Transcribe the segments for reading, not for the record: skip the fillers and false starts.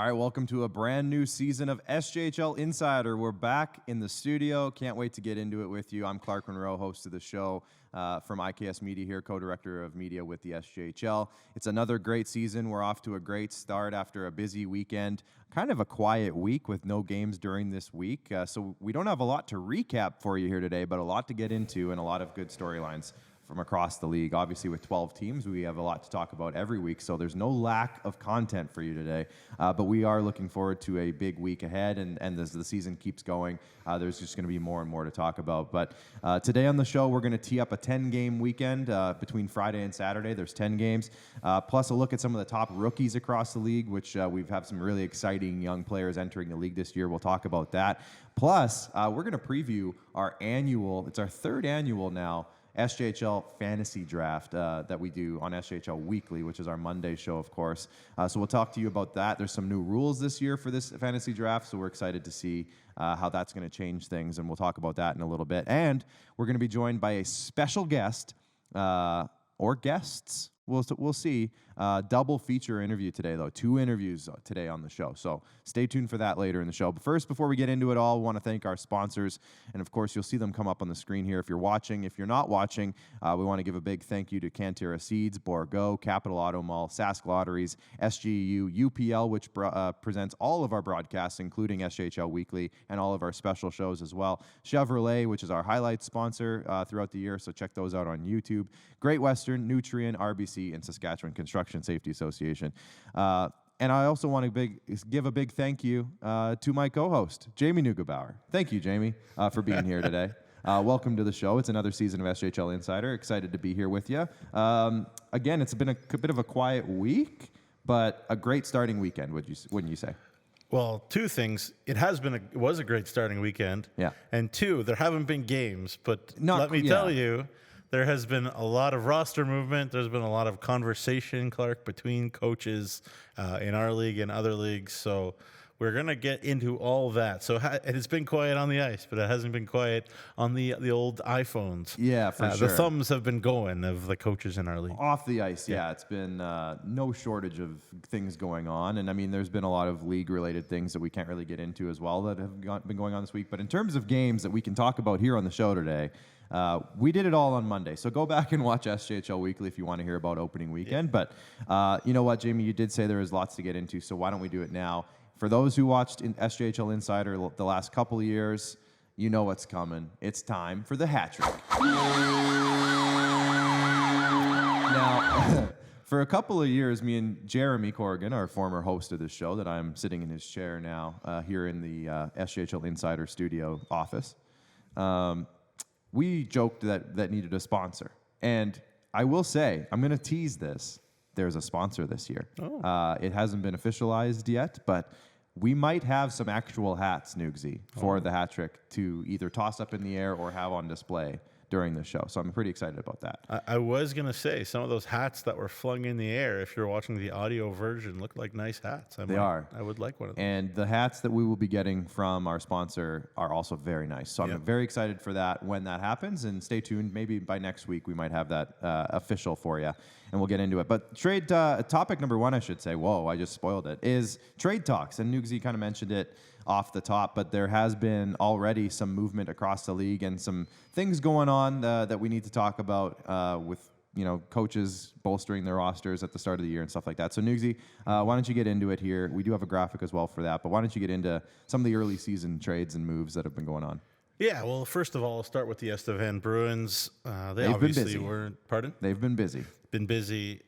right, welcome to a brand new season of SJHL Insider. We're back in the studio. Can't wait to get into it with you. I'm Clark Munroe, host of the show from IKS Media here, co-director of media with the SJHL. It's another great season. We're off to a great start after a busy weekend. Kind of a quiet week with no games during this week. So we don't have a lot to recap for you here today, but a lot to get into and a lot of good storylines from across the league. Obviously, with 12 teams, we have a lot to talk about every week, so there's no lack of content for you today. But we are looking forward to a big week ahead, and as the season keeps going, there's just going to be more and more to talk about. But today on the show, we're going to tee up a 10-game weekend between Friday and Saturday. There's 10 games, plus a look at some of the top rookies across the league, which we've had some really exciting young players entering the league this year. We'll talk about that. Plus, we're going to preview our annual, it's our third annual now, SJHL Fantasy Draft that we do on SJHL Weekly, which is our Monday show, of course. So we'll talk to you about that. There's some new rules this year for this fantasy draft, so we're excited to see how that's going to change things, and we'll talk about that in a little bit. And we're going to be joined by a special guest, or guests. We'll see. Double feature interview today, though. 2 interviews today on the show. So stay tuned for that later in the show. But first, before we get into it all, we want to thank our sponsors. And, of course, you'll see them come up on the screen here if you're watching. If you're not watching, we want to give a big thank you to Cantera Seeds, Borgo, Capital Auto Mall, Sask Lotteries, SGU, UPL, which presents all of our broadcasts, including SJHL Weekly, and all of our special shows as well. Chevrolet, which is our highlights sponsor throughout the year, so check those out on YouTube. Great Western, Nutrien, RBC, and Saskatchewan Construction Safety Association. And I also want to give a big thank you to my co-host, Jamie Neugebauer. Thank you, Jamie, for being here today. Welcome to the show. It's another season of SJHL Insider. Excited to be here with you. Again, it's been a bit of a quiet week, but a great starting weekend, wouldn't you say? Well, 2 things. It was a great starting weekend. Yeah. And 2, there haven't been games, but let me tell you, there has been a lot of roster movement. There's been a lot of conversation, Clark, between coaches in our league and other leagues. So we're going to get into all that. So it's been quiet on the ice, but it hasn't been quiet on the old iPhones. Yeah, for sure. The thumbs have been going of the coaches in our league. Off the ice, yeah. It's been no shortage of things going on. And, I mean, there's been a lot of league-related things that we can't really get into as well that have been going on this week. But in terms of games that we can talk about here on the show today, we did it all on Monday. So go back and watch SJHL Weekly if you want to hear about opening weekend. Yeah. But you know what, Jamie? You did say there was lots to get into, so why don't we do it now? For those who watched SJHL Insider the last couple of years, you know what's coming. It's time for the hat trick. Now, for a couple of years, me and Jeremy Corrigan, our former host of this show, that I'm sitting in his chair now here in the SJHL Insider studio office, we joked that needed a sponsor. And I will say, I'm going to tease this. There's a sponsor this year. Oh. It hasn't been officialized yet, but we might have some actual hats, Nugsy, for the hat trick to either toss up in the air or have on display during the show. So I'm pretty excited about that. I was going to say, some of those hats that were flung in the air, if you're watching the audio version, look like nice hats. They are. I would like one of them. And the hats that we will be getting from our sponsor are also very nice. So I'm very excited for that when that happens. And stay tuned. Maybe by next week we might have that official for you, and we'll get into it. But trade topic number 1, I should say, whoa, I just spoiled it, is trade talks. And Nugsy kind of mentioned it off the top, but there has been already some movement across the league and some things going on that we need to talk about with coaches bolstering their rosters at the start of the year and stuff like that. So Nugsy, why don't you get into it here? We do have a graphic as well for that, but why don't you get into some of the early season trades and moves that have been going on? Yeah, well, first of all, I'll start with the Estevan Bruins. They've obviously weren't. Pardon? They've been busy.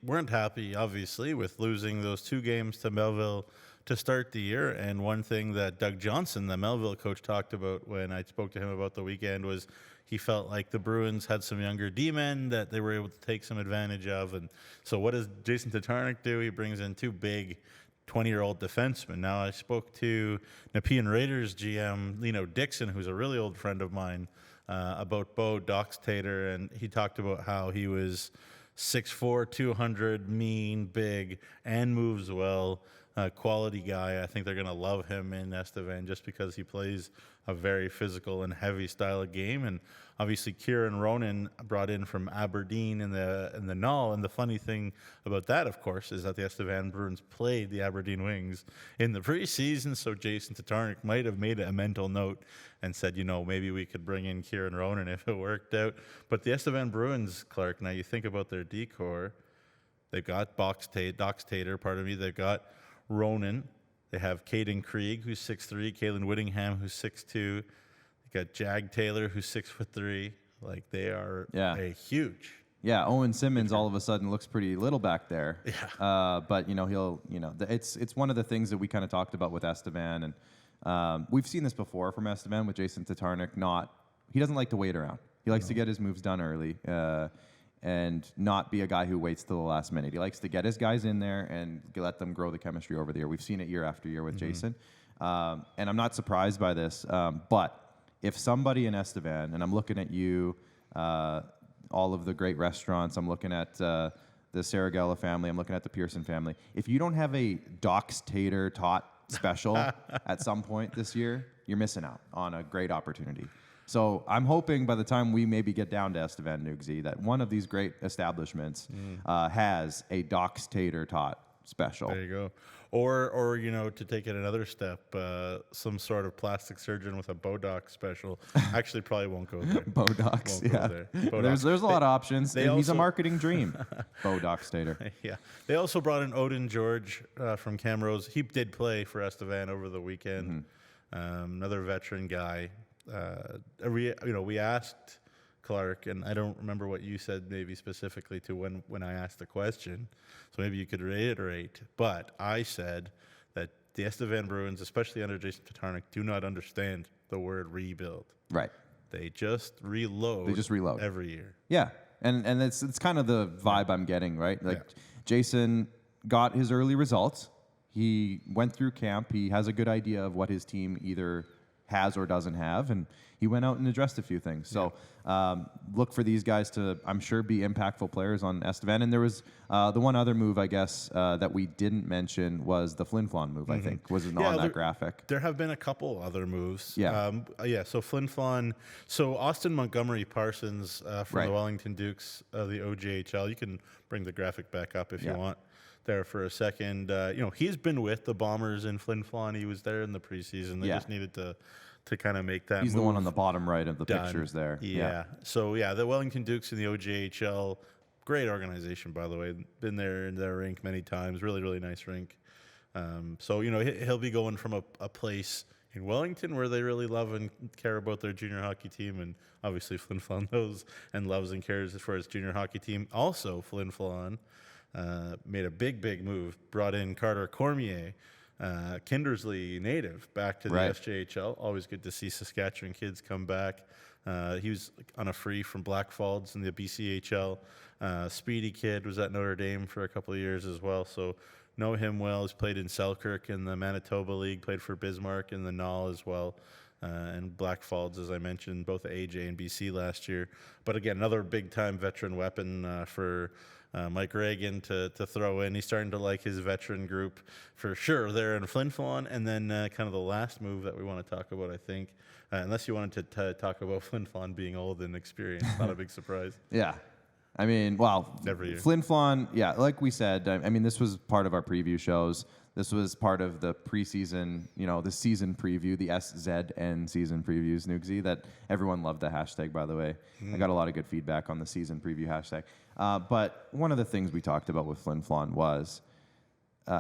Weren't happy, obviously, with losing those 2 games to Melville to start the year. And one thing that Doug Johnson, the Melville coach, talked about when I spoke to him about the weekend was he felt like the Bruins had some younger D-men that they were able to take some advantage of. And so what does Jason Tatarnic do? He brings in 2 big 20-year-old defensemen. Now, I spoke to Nepean Raiders GM Lino Dixon, who's a really old friend of mine, about Bo Doxtator, and he talked about how he was 6'4", 200, mean, big, and moves well. quality guy. I think they're going to love him in Estevan just because he plays a very physical and heavy style of game. And obviously, Kieran Ronan brought in from Aberdeen in the Null. And the funny thing about that, of course, is that the Estevan Bruins played the Aberdeen Wings in the preseason. So Jason Tatarnic might have made a mental note and said, maybe we could bring in Kieran Ronan if it worked out. But the Estevan Bruins, Clark, now you think about their decor. They've got Dox Tater, they've got Ronan. They have Caden Krieg, who's 6'3", Kalen Whittingham, who's 6'2". They got Jag Taylor, who's 6'3". Like, they are a huge. Yeah, Owen Simmons all of a sudden looks pretty little back there. Yeah. But it's one of the things that we kind of talked about with Estevan, and we've seen this before from Estevan with Jason Tatarnic. He doesn't like to wait around. He likes to get his moves done early. And not be a guy who waits till the last minute. He likes to get his guys in there and let them grow the chemistry over the year. We've seen it year after year with Jason. And I'm not surprised by this. But if somebody in Estevan, and I'm looking at you, all of the great restaurants, I'm looking at the Saragella family, I'm looking at the Pearson family. If you don't have a Dox Tater Tot special at some point this year, you're missing out on a great opportunity. So I'm hoping by the time we maybe get down to Estevan Nugsy that one of these great establishments has a Dox Tater Tot special. There you go. Or to take it another step, some sort of plastic surgeon with a Bodox special. Actually, probably won't go there. Bodox, Won't yeah. go there. Bodox. There's a lot of options. And he's a also- marketing dream, Bodox Tater. Yeah. They also brought in Odin George from Camrose. He did play for Estevan over the weekend. Another veteran guy. We asked Clark, and I don't remember what you said maybe specifically to when I asked the question, so maybe you could reiterate, but I said that the Estevan Bruins, especially under Jason Tatarnic, do not understand the word rebuild. Right. They just reload. Every year. Yeah, and it's kind of the vibe I'm getting, right? Like, Jason got his early results. He went through camp. He has a good idea of what his team either has or doesn't have, and he went out and addressed a few things. So look for these guys to, I'm sure, be impactful players on Estevan. And there was the one other move, I guess, that we didn't mention was the Flin Flon move, I think, was on that graphic. There have been a couple other moves. Yeah. So Flin Flon. So Austin Montgomery Parsons from Right. the Wellington Dukes of the OJHL. You can bring the graphic back up if you want there for a second. He's been with the Bombers in Flin Flon. He was there in the preseason. They just needed to kind of make that He's move. the one on the bottom right of the Done. pictures there. Yeah. So, the Wellington Dukes in the OJHL, great organization, by the way. Been there in their rink many times. Really, really nice rink. He'll be going from a place in Wellington where they really love and care about their junior hockey team, and obviously Flin Flon knows and loves and cares for his junior hockey team. Also, Flin Flon made a big move, brought in Carter Cormier, Kindersley native, back to the SJHL. Always good to see Saskatchewan kids come back. He was on a free from Blackfalds in the BCHL. Speedy kid was at Notre Dame for a couple of years as well, so know him well. He's played in Selkirk in the Manitoba League, played for Bismarck in the Null as well, and Blackfalds, as I mentioned, both at AJ and BC last year. But again, another big-time veteran weapon for Mike Reagan to throw in. He's starting to like his veteran group for sure there in Flin Flon. And then kind of the last move that we want to talk about, I think, unless you wanted to talk about Flin Flon being old and experienced, not a big surprise. Yeah. I mean, Every year. Flin Flon, like we said, I mean, this was part of our preview shows. This was part of the preseason, the season preview, the SZN season previews, Nugsy, that everyone loved the hashtag, by the way. I got a lot of good feedback on the season preview hashtag. But one of the things we talked about with Flin Flon was,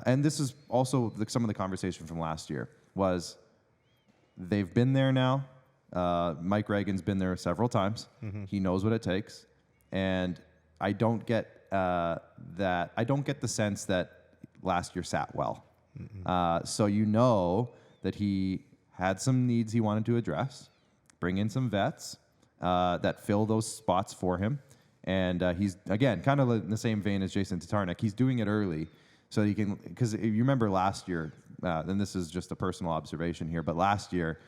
and this is also some of the conversation from last year, was they've been there now. Mike Reagan's been there several times. He knows what it takes. And I don't get that. I don't get the sense that last year sat well. So that he had some needs he wanted to address, bring in some vets that fill those spots for him. And he's, again, kind of in the same vein as Jason Tatarnic. He's doing it early so he can, because if you remember last year, and this is just a personal observation here, but last year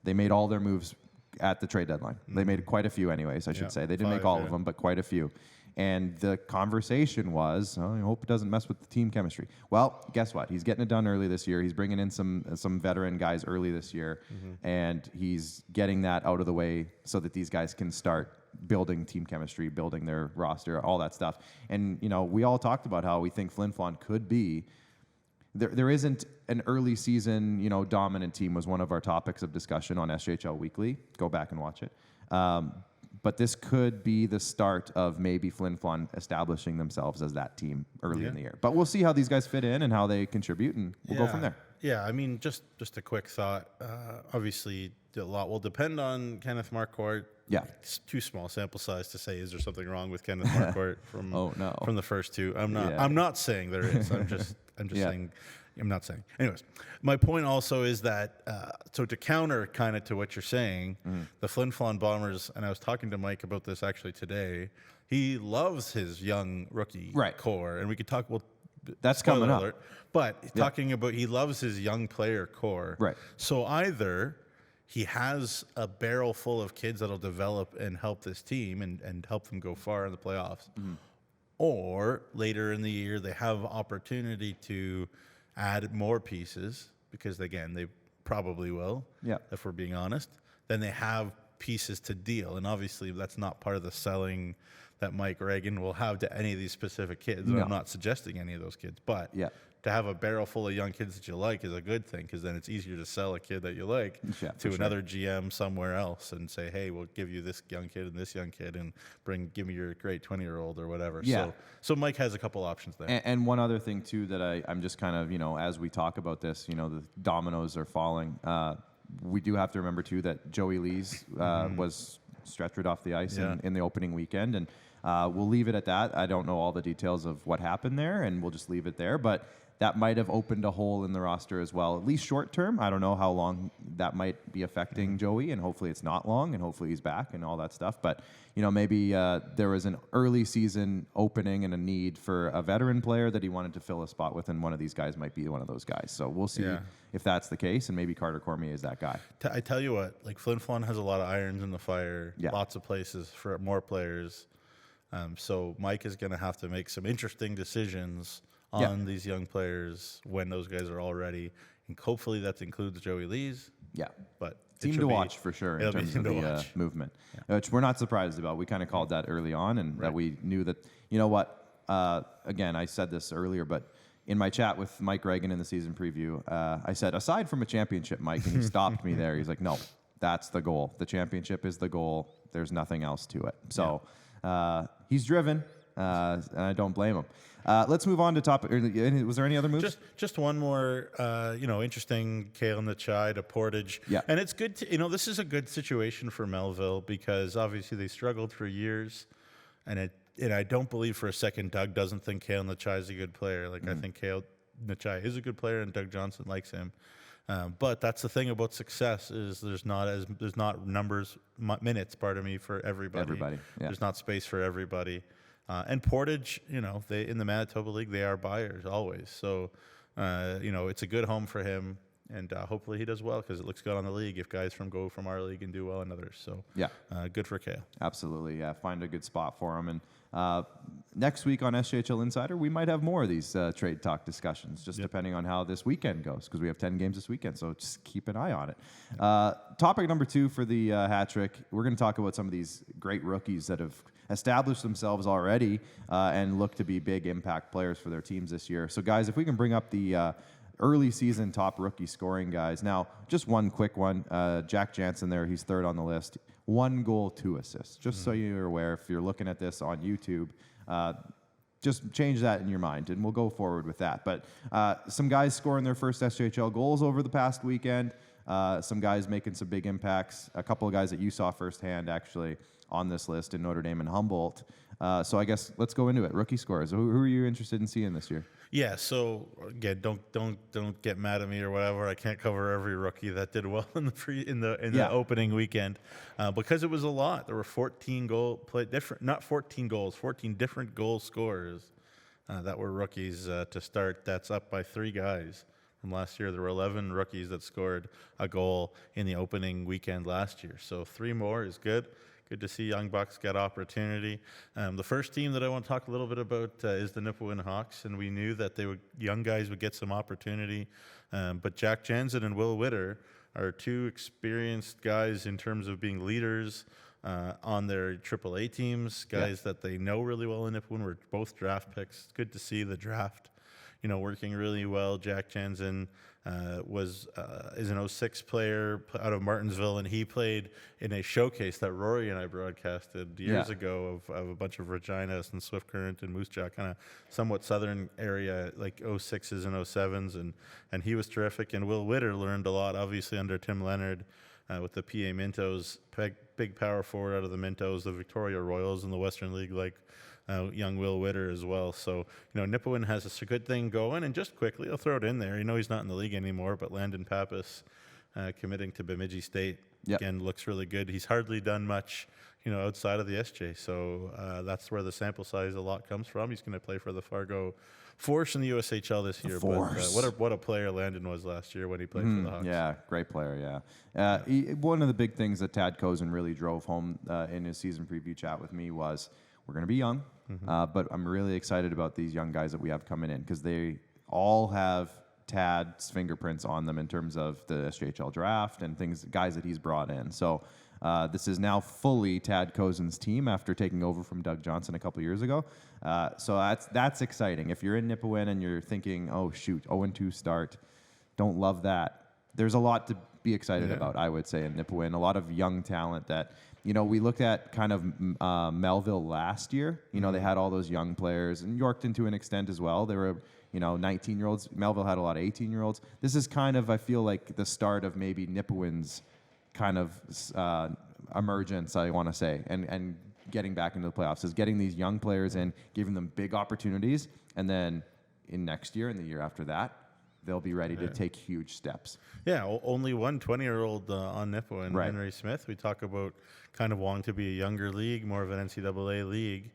they made all their moves at the trade deadline. They made quite a few anyways, I should say. They didn't make all of them, but quite a few. And the conversation was, I hope it doesn't mess with the team chemistry. Well, guess what? He's getting it done early this year. He's bringing in some veteran guys early this year, and he's getting that out of the way so that these guys can start building team chemistry, building their roster, all that stuff. And, we all talked about how we think Flin Flon could be. There isn't an early season, dominant team was one of our topics of discussion on SJHL Weekly. Go back and watch it. But this could be the start of maybe Flin Flon establishing themselves as that team early in the year. But we'll see how these guys fit in and how they contribute, and we'll go from there. Yeah, I mean, just a quick thought. Obviously, a lot will depend on Kenneth Marquardt. Yeah. It's too small sample size to say, is there something wrong with Kenneth Marquardt from from the first two? I'm not saying there is. I'm just saying. I'm not saying. Anyways, my point also is that, so to counter kind of to what you're saying, the Flin Flon Bombers, and I was talking to Mike about this actually today, he loves his young rookie core, and we could talk about that's coming up. But talking about he loves his young player core. Right. So either he has a barrel full of kids that'll develop and help this team and help them go far in the playoffs, or later in the year they have opportunity to add more pieces, because again, they probably will, if we're being honest, then they have pieces to deal. And obviously that's not part of the selling that Mike Reagan will have to any of these specific kids. No. I'm not suggesting any of those kids, but to have a barrel full of young kids that you like is a good thing, because then it's easier to sell a kid that you like to another GM somewhere else and say, hey, we'll give you this young kid and this young kid and give me your great 20-year-old or whatever. Yeah. So Mike has a couple options there. And one other thing, too, that I'm just kind of, as we talk about this, the dominoes are falling. We do have to remember, too, that Joey Lees was stretchered off the ice in the opening weekend. And we'll leave it at that. I don't know all the details of what happened there, and we'll just leave it there. But that might have opened a hole in the roster as well, at least short term. I don't know how long that might be affecting Joey, and hopefully it's not long, and hopefully he's back and all that stuff. But, maybe there was an early season opening and a need for a veteran player that he wanted to fill a spot with, and one of these guys might be one of those guys. So we'll see if that's the case, and maybe Carter Cormier is that guy. I tell you what, Flin Flon has a lot of irons in the fire, lots of places for more players. So Mike is going to have to make some interesting decisions on these young players when those guys are all ready. And hopefully that includes Joey Lees. Yeah. But team to watch for sure in terms of the movement, which we're not surprised about. We kind of called that early on, and that we knew that, again, I said this earlier, but in my chat with Mike Reagan in the season preview, I said, aside from a championship, Mike, and he stopped me there. He's like, no, that's the goal. The championship is the goal. There's nothing else to it. So he's driven, and I don't blame him. Let's move on to topic. Was there any other moves? Just one more, interesting Kale Nachai to Portage. Yeah. And it's good to, this is a good situation for Melville, because obviously they struggled for years, and I don't believe for a second Doug doesn't think Kale Nachai is a good player. I think Kale Nachai is a good player, and Doug Johnson likes him. But that's the thing about success, is there's not minutes, for everybody. There's not space for everybody. And Portage, they in the Manitoba League, they are buyers always. So, it's a good home for him, and hopefully he does well, because it looks good on the league if guys go from our league and do well in others. So, good for Kale. Absolutely, find a good spot for him. And next week on SJHL Insider, we might have more of these trade talk discussions, just depending on how this weekend goes, because we have 10 games this weekend, so just keep an eye on it. Topic number 2 for the hat trick, we're going to talk about some of these great rookies that have established themselves already and look to be big impact players for their teams this year. So, guys, if we can bring up the early season top rookie scoring guys. Now, just one quick one. Jack Jansen there, he's third on the list. 1 goal, 2 assists. Just so you're aware, if you're looking at this on YouTube, just change that in your mind, and we'll go forward with that. But some guys scoring their first SJHL goals over the past weekend. Some guys making some big impacts. A couple of guys that you saw firsthand, actually, on this list in Notre Dame and Humboldt. So I guess let's go into it. Rookie scores. Who are you interested in seeing this year? Yeah. So again, don't get mad at me or whatever. I can't cover every rookie that did well in the opening weekend, because it was a lot. There were 14 different goal scorers that were rookies to start. That's up by 3 guys from last year. There were 11 rookies that scored a goal in the opening weekend last year. So 3 more is good. good to see young bucks get opportunity. The first team that I want to talk a little bit about is the Nipawin Hawks, and we knew that young guys would get some opportunity. But Jack Jansen and Will Witter are two experienced guys in terms of being leaders on their AAA teams, guys that they know really well in Nipawin. Were both draft picks. It's good to see the draft, working really well. Jack Jansen is an 06 player out of Martinsville, and he played in a showcase that Rory and I broadcasted years ago of a bunch of Regina and Swift Current and Moose Jaw, kind of somewhat southern area, like 06s and 07s, and he was terrific. And Will Witter learned a lot, obviously, under Tim Leonard with the PA Mintos, big power forward out of the Mintos, the Victoria Royals in the Western League, like young Will Witter as well. So, Nipawin has a good thing going. And just quickly, I'll throw it in there. He's not in the league anymore, but Landon Pappas committing to Bemidji State, again, looks really good. He's hardly done much, outside of the SJ. So that's where the sample size a lot comes from. He's going to play for the Fargo Force in the USHL this year. But what a player Landon was last year when he played for the Hawks. Yeah, great player, one of the big things that Tad Kozin really drove home in his season preview chat with me was, we're going to be young, but I'm really excited about these young guys that we have coming in because they all have Tad's fingerprints on them in terms of the SJHL draft and guys that he's brought in. So this is now fully Tad Kozin's team after taking over from Doug Johnson a couple years ago. So that's exciting. If you're in Nipawin and you're thinking, oh, shoot, 0-2 start, don't love that. There's a lot to be excited about, I would say, in Nipawin. A lot of young talent that, we looked at kind of Melville last year. They had all those young players, and Yorkton to an extent as well. They were, 19-year-olds. Melville had a lot of 18-year-olds. This is kind of, I feel like, the start of maybe Nipawin's kind of emergence, I want to say, and getting back into the playoffs is getting these young players in, giving them big opportunities, and then in next year and the year after that, they'll be ready to take huge steps. Yeah, only one 20-year-old on Nipawin, Henry Smith. We talk about kind of wanting to be a younger league, more of an NCAA league.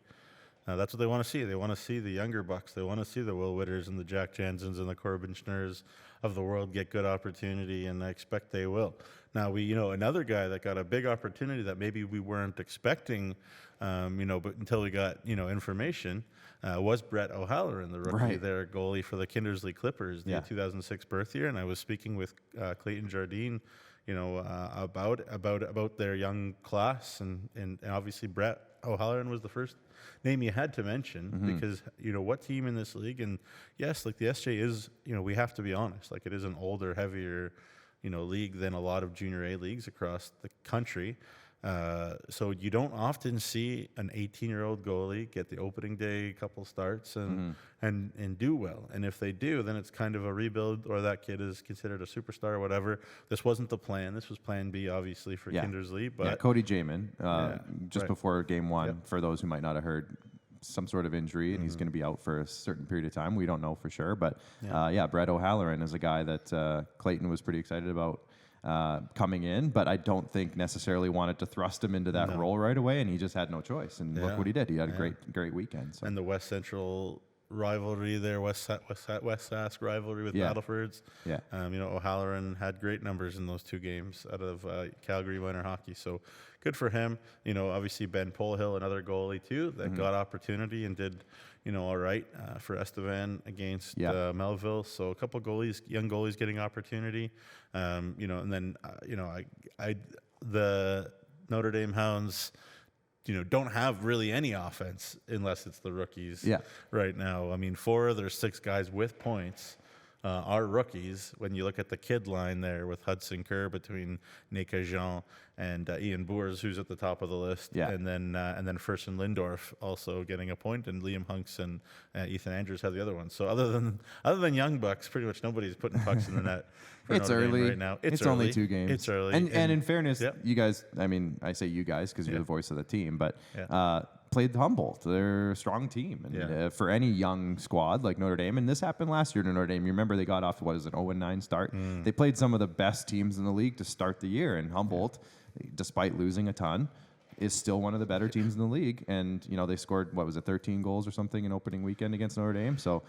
That's what they want to see. They want to see the younger bucks. They want to see the Will Witters and the Jack Jansens and the Corbin Schnurrs of the world get good opportunity, and I expect they will. Now, another guy that got a big opportunity that maybe we weren't expecting, but until we got, information, was Brett O'Halloran, the rookie there, goalie for the Kindersley Clippers, the 2006 birth year. And I was speaking with Clayton Jardine, about their young class, and obviously Brett O'Halloran was the first name you had to mention because, what team in this league? And yes, like the SJ is, we have to be honest, like it is an older, heavier, league than a lot of junior A leagues across the country. So you don't often see an 18-year-old goalie get the opening day couple starts and do well. And if they do, then it's kind of a rebuild, or that kid is considered a superstar or whatever. This wasn't the plan. This was plan B, obviously, for Kindersley. But Cody Jamin, before game one, for those who might not have heard, some sort of injury, and he's going to be out for a certain period of time. We don't know for sure. But, Brett O'Halloran is a guy that Clayton was pretty excited about coming in, but I don't think necessarily wanted to thrust him into that role right away, and he just had no choice. And look what he did. He had a great weekend. So. And the West Central rivalry there, West Sask rivalry with Battlefords. Yeah. O'Halloran had great numbers in those two games out of Calgary Minor Hockey. So good for him. Obviously Ben Polhill, another goalie too, that got opportunity and did, all right for Estevan against Melville. So a couple young goalies getting opportunity. And then, the Notre Dame Hounds, don't have really any offense unless it's the rookies right now. I mean, 4 of their 6 guys with points are rookies. When you look at the kid line there with Hudson Kerr between Nick Jean and Ian Boers, who's at the top of the list, and then Fersen Lindorf also getting a point, and Liam Hunks and Ethan Andrews have the other one. So other than young bucks, pretty much nobody's putting pucks in the net. It's Notre early Dame right now. It's only 2 games. It's early. And in fairness, you guys, I mean, I say you guys because you're the voice of the team, but played Humboldt. They're a strong team. And for any young squad like Notre Dame, and this happened last year to Notre Dame, you remember they got off, an 0-9 start? They played some of the best teams in the league to start the year, and Humboldt, despite losing a ton, is still one of the better teams in the league. And, they scored, 13 goals or something in opening weekend against Notre Dame. So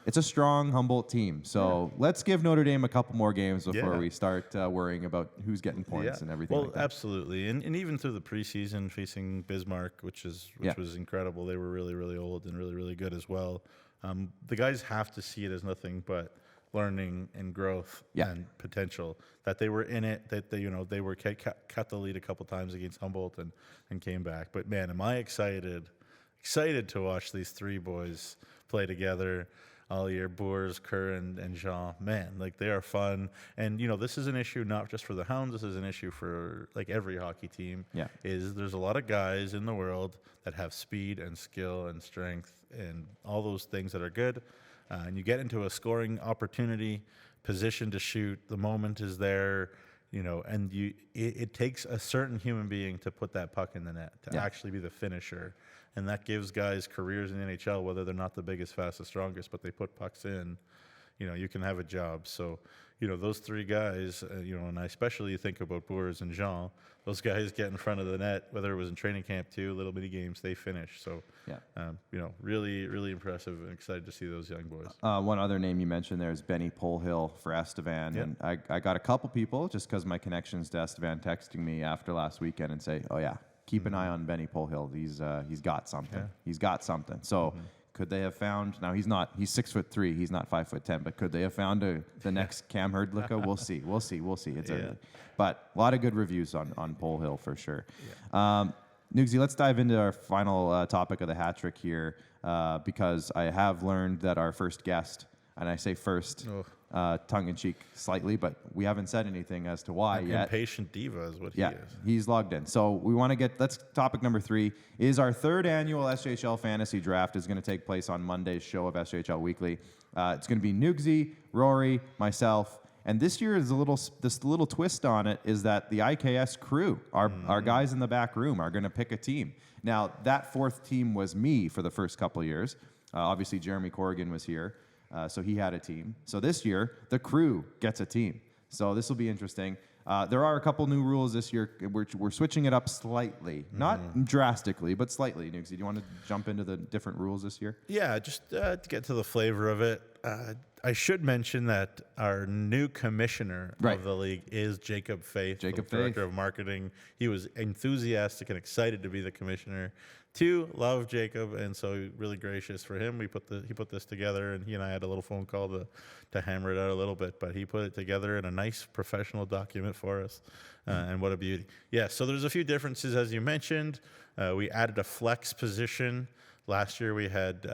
it's a strong Humboldt team. So let's give Notre Dame a couple more games before we start worrying about who's getting points and everything like that. Well, absolutely. And even through the preseason facing Bismarck, which was incredible. They were really, really old and really, really good as well. The guys have to see it as nothing but learning and growth and potential, that they were in it, that they were cut the lead a couple times against Humboldt and came back. But man, am I excited to watch these three boys play together all year. Boers, Kerr, and Jean. Man, like, they are fun. And this is an issue not just for the Hounds. This is an issue for like every hockey team. Is there's a lot of guys in the world that have speed and skill and strength and all those things that are good. And you get into a scoring opportunity, position to shoot, the moment is there, and it takes a certain human being to put that puck in the net, to actually be the finisher. And that gives guys careers in the NHL, whether they're not the biggest, fastest, strongest, but they put pucks in, you can have a job. So, those three guys, and I especially think about Boers and Jean, those guys get in front of the net, whether it was in training camp too, little mini games, they finish. So, really, really impressive and excited to see those young boys. One other name you mentioned there is Benny Polhill for Estevan. And I got a couple people, just because my connections to Estevan, texting me after last weekend and say, oh yeah, keep an eye on Benny Polhill. He's got something. He's got something. So could they have found, now he's 6'3", he's not 5'10", but could they have found the next Cam Herdlicka? We'll see. It's early. But a lot of good reviews on Polhill for sure. Nugsy, let's dive into our final topic of the hat trick here, because I have learned that our first guest, and I say first, tongue-in-cheek slightly, but we haven't said anything as to why yet. Impatient diva is what he is. He's logged in. So we want to let's topic number 3 is our third annual SJHL Fantasy Draft is going to take place on Monday's show of SJHL Weekly. It's going to be Nugsy, Rory, myself, and this year is this little twist on it is that the IKS crew, our guys in the back room, are going to pick a team. Now, that fourth team was me for the first couple of years. Obviously, Jeremy Corrigan was here. So he had a team. So this year, the crew gets a team. So this will be interesting. There are a couple new rules this year. We're switching it up slightly. Not drastically, but slightly. Nugsy, do you want to jump into the different rules this year? Yeah, just to get to the flavor of it. I should mention that our new commissioner of the league is Jacob Faith, Director of Marketing. He was enthusiastic and excited to be the commissioner. Love Jacob, and so really gracious for him. He put this together, and he and I had a little phone call to hammer it out a little bit, but he put it together in a nice professional document for us, and what a beauty. Yeah, so there's a few differences, as you mentioned. We added a flex position. Last year we had,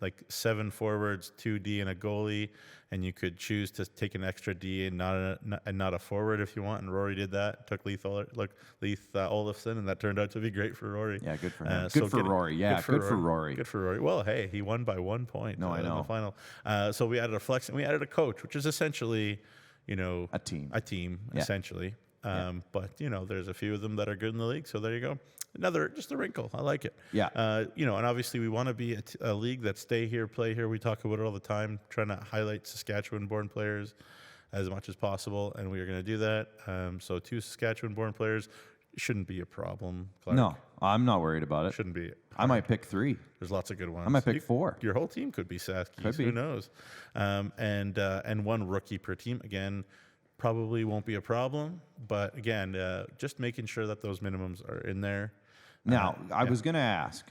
like 7 forwards, 2 D, and a goalie, and you could choose to take an extra D and not a forward if you want. And Rory did that. Took Leith Olafson, and that turned out to be great for Rory. Yeah, good for him. Good for Rory. Yeah, good for Rory. Good for Rory. Well, hey, he won by 1 point. No, I know. In the final. So we added a flex, and we added a coach, which is essentially, a team. Essentially. But there's a few of them that are good in the league. So there you go. Just a wrinkle. I like it. Yeah. And obviously we want to be a league that stay here, play here. We talk about it all the time, trying to highlight Saskatchewan-born players as much as possible, and we are going to do that. So 2 Saskatchewan-born players shouldn't be a problem, Clark. No, I'm not worried about it. Shouldn't be. I might pick 3. There's lots of good ones. I might pick 4. Your whole team could be Saskies. Who knows? And 1 rookie per team. Again, probably won't be a problem, but again, just making sure that those minimums are in there. Now, I was going to ask,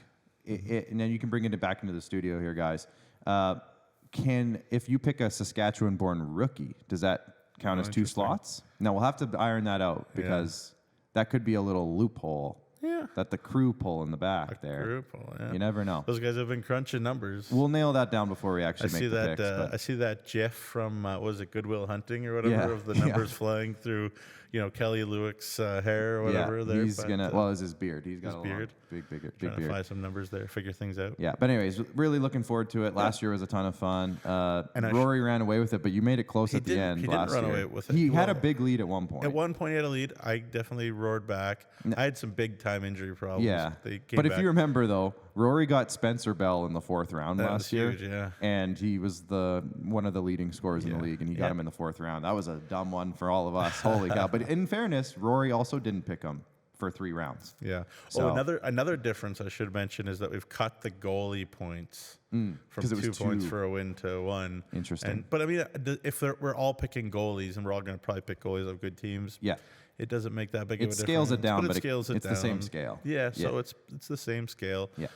and then you can bring it back into the studio here, guys. If you pick a Saskatchewan-born rookie, does that count as 2 slots? No, we'll have to iron that out because that could be a little loophole. Yeah. That the crew pull in the back there. Crew pull, yeah. You never know. Those guys have been crunching numbers. We'll nail that down before we actually make the picks. I see that GIF from, was it Goodwill Hunting or whatever, of the numbers flying through, Kelly Lewick's hair or whatever. There. He's going to, it's his beard. He's got a beard. Big beard. To find some numbers there, figure things out. Yeah, but anyways, really looking forward to it. Last year was a ton of fun. And Rory ran away with it, but you made it close at the end last year. He didn't run away with it. He had a big lead at one point. At one point he had a lead. I definitely roared back. I had some big time injury problems. Yeah, but if you remember though, Rory got Spencer Bell in the 4th round last year. Huge, yeah. And he was one of the leading scorers in the league, and he got him in the 4th round. That was a dumb one for all of us. Holy cow. But in fairness, Rory also didn't pick him for 3 rounds. Yeah. So, Another difference I should mention is that we've cut the goalie points from 2 points for a win to 1. Interesting. But I mean, if we're all picking goalies and we're all going to probably pick goalies of good teams, yeah, it doesn't make that big of a difference. It scales it down, but it scales it it's down. the same scale. Yeah, so it's the same scale. Yeah.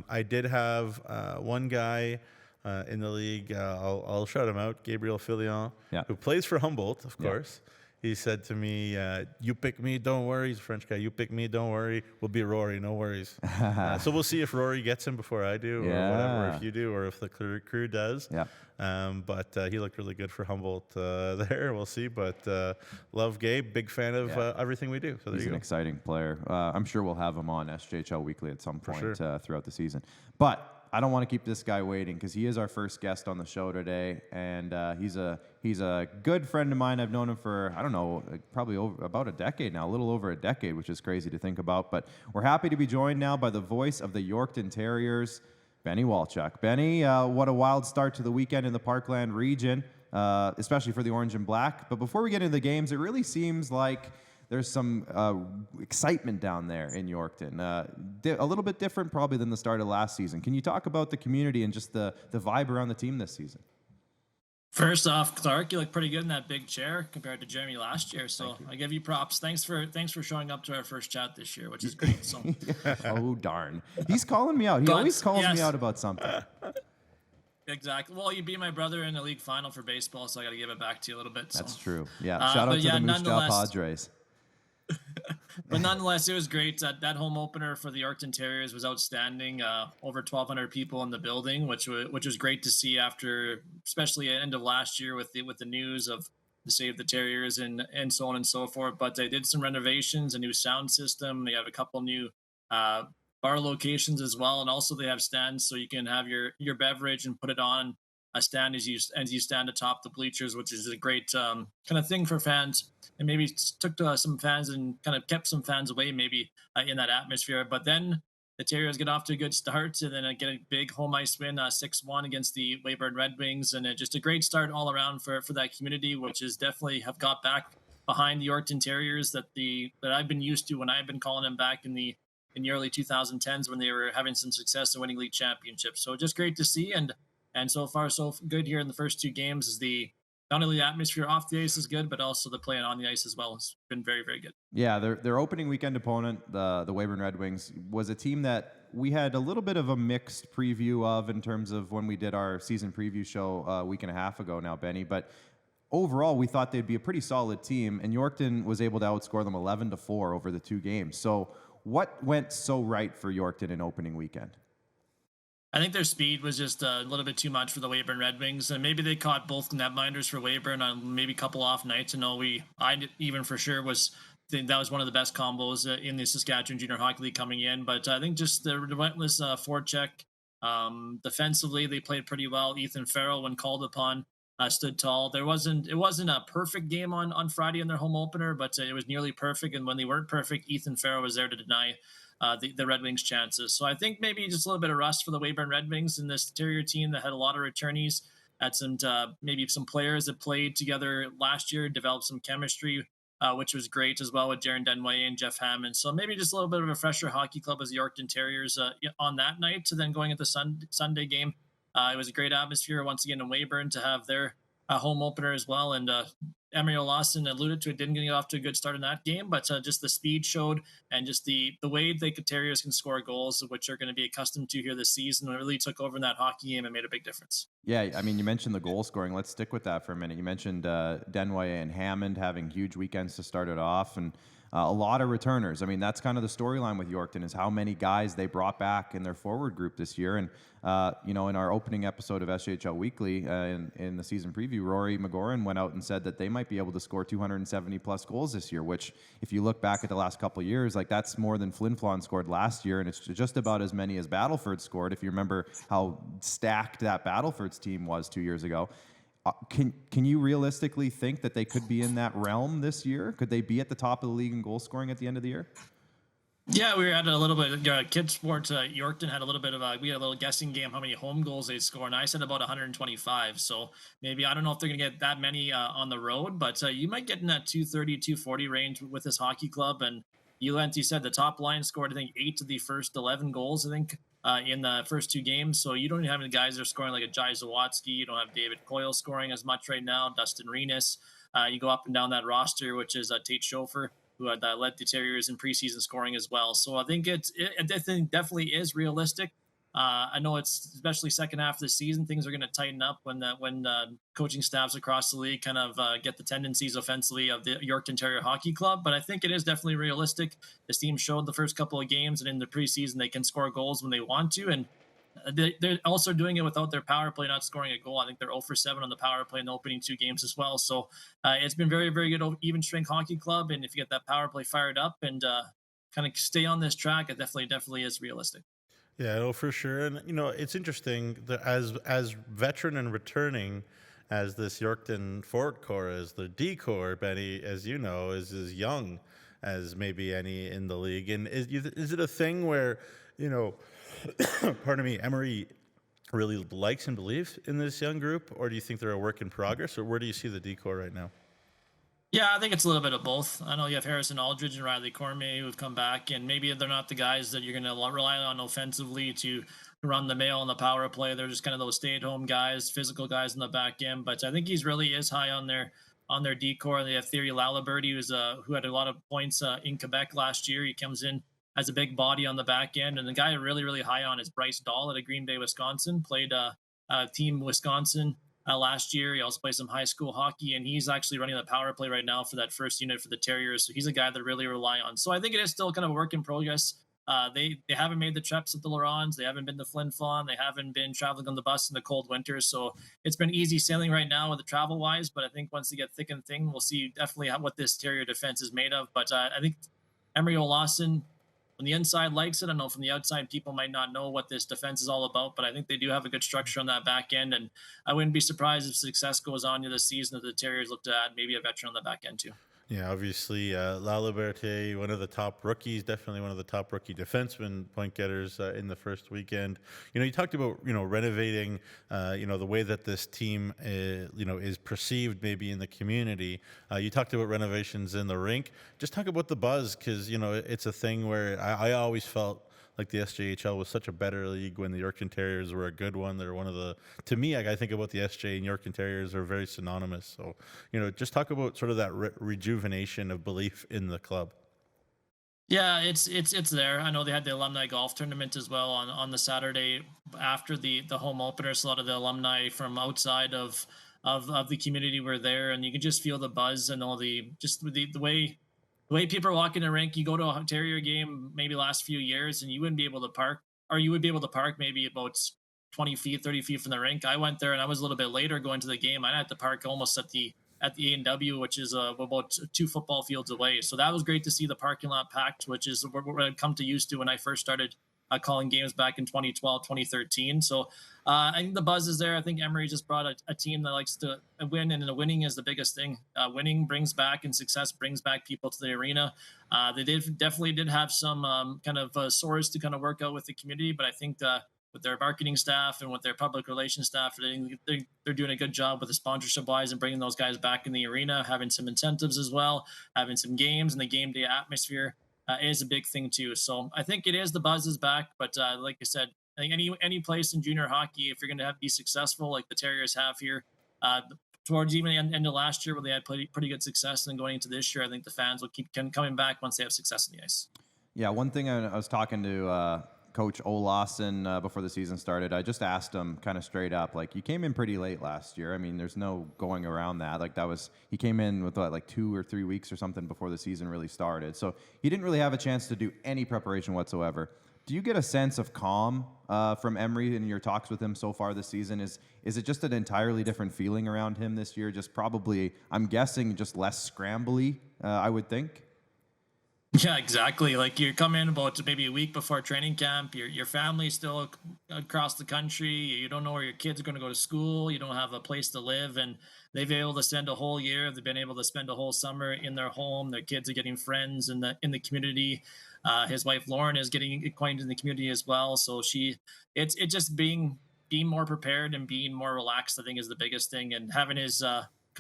I did have one guy in the league. I'll shout him out, Gabriel Filion, who plays for Humboldt, of course. He said to me, you pick me, don't worry. He's a French guy. You pick me, don't worry. We'll be Rory, no worries. So we'll see if Rory gets him before I do, or whatever, if you do, or if the crew does. Yeah. But he looked really good for Humboldt there. We'll see. But love Gabe, big fan of everything we do. So he's an exciting player. I'm sure we'll have him on SJHL Weekly at some point throughout the season. But I don't want to keep this guy waiting because he is our first guest on the show today, and he's a good friend of mine. I've known him for, I don't know, probably about a decade now, a little over a decade, which is crazy to think about. But we're happy to be joined now by the voice of the Yorkton Terriers, Benny Walchuk. Benny, what a wild start to the weekend in the Parkland region, especially for the orange and black. But before we get into the games, it really seems like there's some excitement down there in Yorkton. A little bit different probably than the start of last season. Can you talk about the community and just the vibe around the team this season? First off, Clark, you look pretty good in that big chair compared to Jeremy last year. So I give you props. Thanks for showing up to our first chat this year, which is great. So oh darn. He's calling me out. He always calls me out about something. Exactly. Well, you beat my brother in the league final for baseball, so I got to give it back to you a little bit. So. That's true. Yeah. Shout out to the Moose Jaw Padres. But nonetheless, it was great. That home opener for the Yorkton Terriers was outstanding. Over 1,200 people in the building, which was great to see after, especially at the end of last year with the news of the state of the Terriers and so on and so forth. But they did some renovations, a new sound system. They have a couple new bar locations as well, and also they have stands so you can have your beverage and put it on a stand as you stand atop the bleachers, which is a great kind of thing for fans, and maybe took some fans and kind of kept some fans away maybe in that atmosphere. But then the Terriers get off to a good start, and then get a big home ice win, 6-1 against the Weyburn Red Wings, and just a great start all around for that community, which is definitely have got back behind the Yorkton Terriers that I've been used to when I've been calling them back in the early 2010s when they were having some success in winning league championships. So just great to see, and so far so good here in the first 2 games. Is not only the atmosphere off the ice is good, but also the play on the ice as well has been very, very good. Yeah, their opening weekend opponent, the Weyburn Red Wings, was a team that we had a little bit of a mixed preview of in terms of when we did our season preview show a week and a half ago now, Benny. But overall, we thought they'd be a pretty solid team, and Yorkton was able to outscore them 11-4 over the 2 games. So what went so right for Yorkton in opening weekend? I think their speed was just a little bit too much for the Weyburn Red Wings, and maybe they caught both netminders for Weyburn on maybe a couple off nights. I even for sure think that was one of the best combos in the Saskatchewan Junior Hockey League coming in. But I think just the relentless forecheck. Defensively, they played pretty well. Ethan Farrell, when called upon, stood tall. It wasn't a perfect game on Friday in their home opener, but it was nearly perfect. And when they weren't perfect, Ethan Farrell was there to deny the Red Wings' chances. So I think maybe just a little bit of rust for the Weyburn Red Wings in this Terrier team that had a lot of returnees, had some maybe some players that played together last year, developed some chemistry, which was great as well with Jaron Denway and Jeff Hammond. So maybe just a little bit of a fresher hockey club as the Yorkton Terriers on that night. So then going at the Sunday game, it was a great atmosphere once again in Weyburn to have their home opener as well. And Emery Lawson alluded to it, didn't get off to a good start in that game, but just the speed showed, and just the way the Terriers can score goals, which are going to be accustomed to here this season, really took over in that hockey game and made a big difference. Yeah, I mean, you mentioned the goal scoring. Let's stick with that for a minute. You mentioned Denway and Hammond having huge weekends to start it off, and a lot of returners. I mean, that's kind of the storyline with Yorkton, is how many guys they brought back in their forward group this year. And, in our opening episode of SJHL Weekly in the season preview, Rory McGoran went out and said that they might be able to score 270 plus goals this year, which if you look back at the last couple of years, like that's more than Flin Flon scored last year. And it's just about as many as Battleford scored. If you remember how stacked that Battleford's team was 2 years ago. Can you realistically think that they could be in that realm this year? Could they be at the top of the league in goal scoring at the end of the year? Yeah, we were at a little bit. Kids Sports Yorkton had a little bit of we had a little guessing game how many home goals they'd score, and I said about 125. So maybe I don't know if they're going to get that many on the road, but you might get in that 230, 240 range with this hockey club, and You said the top line scored, I think, 8 of the first 11 goals, I think, in the first 2 games. So you don't even have any guys that are scoring like a Jai Zawatsky. You don't have David Coyle scoring as much right now, Dustin Renus. You go up and down that roster, which is Tate Schofer, who had led the Terriers in preseason scoring as well. So I think it definitely is realistic. I know it's especially second half of the season, things are going to tighten up when coaching staffs across the league kind of get the tendencies offensively of the Yorkton Terrier Hockey Club. But I think it is definitely realistic. This team showed the first couple of games and in the preseason they can score goals when they want to, and they're also doing it without their power play not scoring a goal. I think they're 0 for 7 on the power play in the opening 2 games as well. So it's been very, very good even strength hockey club. And if you get that power play fired up and kind of stay on this track, it definitely is realistic. Yeah, no, for sure. And it's interesting that as veteran and returning as this Yorkton forward core is, the D core, Benny, as you know, is as young as maybe any in the league. And is it a thing where, pardon me, Emery really likes and believes in this young group, or do you think they're a work in progress, or where do you see the D core right now? Yeah, I think it's a little bit of both. I know you have Harrison Aldridge and Riley Cormier who have come back, and maybe they're not the guys that you're going to rely on offensively to run the mail and the power play. They're just kind of those stay-at-home guys, physical guys in the back end. But I think he's really is high on their D core. They have Thierry Lalibert, who had a lot of points in Quebec last year. He comes in as a big body on the back end, and the guy really, really high on is Bryce Dahl out of Green Bay, Wisconsin. Played Team Wisconsin last year. He also plays some high school hockey, and he's actually running the power play right now for that first unit for the Terriers. So he's a guy that really rely on. So I think it is still kind of a work in progress. They haven't made the trips at the Laurents. They haven't been to Flin Flon. They haven't been traveling on the bus in the cold winters. So it's been easy sailing right now with the travel wise. But I think once they get thick and thin, we'll see definitely what this Terrier defense is made of. But I think Emery Olausson, on the inside, likes it. I know from the outside, people might not know what this defense is all about, but I think they do have a good structure on that back end. And I wouldn't be surprised if success goes on this season that the Terriers look to add maybe a veteran on the back end too. Yeah, obviously, Laliberte, one of the top rookies, definitely one of the top rookie defensemen, point getters in the first weekend. You talked about, renovating, the way that this team, is perceived maybe in the community. You talked about renovations in the rink. Just talk about the buzz, because, it's a thing where I always felt like the SJHL was such a better league when the Yorkton Terriers were a good one. They're one of the, to me, I think about the SJ and Yorkton Terriers are very synonymous. So, just talk about sort of that rejuvenation of belief in the club. Yeah, it's there. I know they had the alumni golf tournament as well on the Saturday after the home opener. So a lot of the alumni from outside of the community were there, and you can just feel the buzz and all the way people are walking the rink. You go to a Terrier game maybe last few years, and you wouldn't be able to park, or you would be able to park maybe about 20 feet, 30 feet from the rink. I went there, and I was a little bit later going to the game. I had to park almost at the A&W, which is about 2 football fields away. So that was great to see the parking lot packed, which is what I'd come to used to when I first started calling games back in 2012, 2013. So I think the buzz is there. I think Emery just brought a team that likes to win, and the winning is the biggest thing. Winning brings back, and success brings back people to the arena. They definitely did have some kind of sores to kind of work out with the community, but I think with their marketing staff and with their public relations staff, they're doing a good job with the sponsorship wise and bringing those guys back in the arena, having some incentives as well, having some games, and the game day atmosphere is a big thing too. So I think it is, the buzz is back, but like I said, I think any place in junior hockey, if you're going to be successful like the Terriers have here, towards even the end of last year where they had pretty good success, and then going into this year, I think the fans will keep coming back once they have success in the ice. Yeah, one thing I was talking to Coach Olausson before the season started. I just asked him kind of straight up, like, you came in pretty late last year. I mean, there's no going around that. Like, he came in with like 2 or 3 weeks or something before the season really started. So he didn't really have a chance to do any preparation whatsoever. Do you get a sense of calm from Emery in your talks with him so far this season? Is it just an entirely different feeling around him this year? Just probably, I'm guessing, just less scrambly, I would think. Yeah, exactly. Like, you come in about maybe a week before training camp. Your family's still across the country. You don't know where your kids are going to go to school. You don't have a place to live, and they've been able to spend a whole year. They've been able to spend a whole summer in their home. Their kids are getting friends in the community. His wife Lauren is getting acquainted in the community as well. So it's just being more prepared and being more relaxed, I think, is the biggest thing. And having his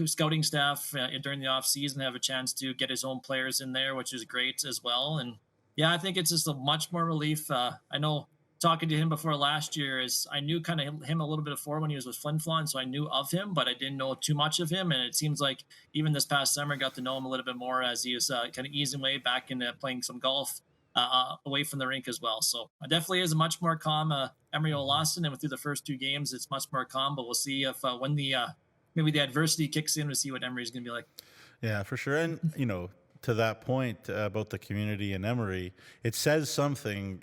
scouting staff during the off season have a chance to get his own players in there, which is great as well. And yeah, I think it's just a much more relief. I know talking to him before last year is I knew kind of him a little bit before when he was with Flin Flon, so I knew of him, but I didn't know too much of him. And it seems like even this past summer, got to know him a little bit more as he was kind of easing way back into playing some golf away from the rink as well. So definitely is a much more calm Emery Olausson, and through the first 2 games, it's much more calm. But we'll see if when the maybe the adversity kicks in, to see what Emery's going to be like. Yeah, for sure. And to that point about the community and Emery, it says something,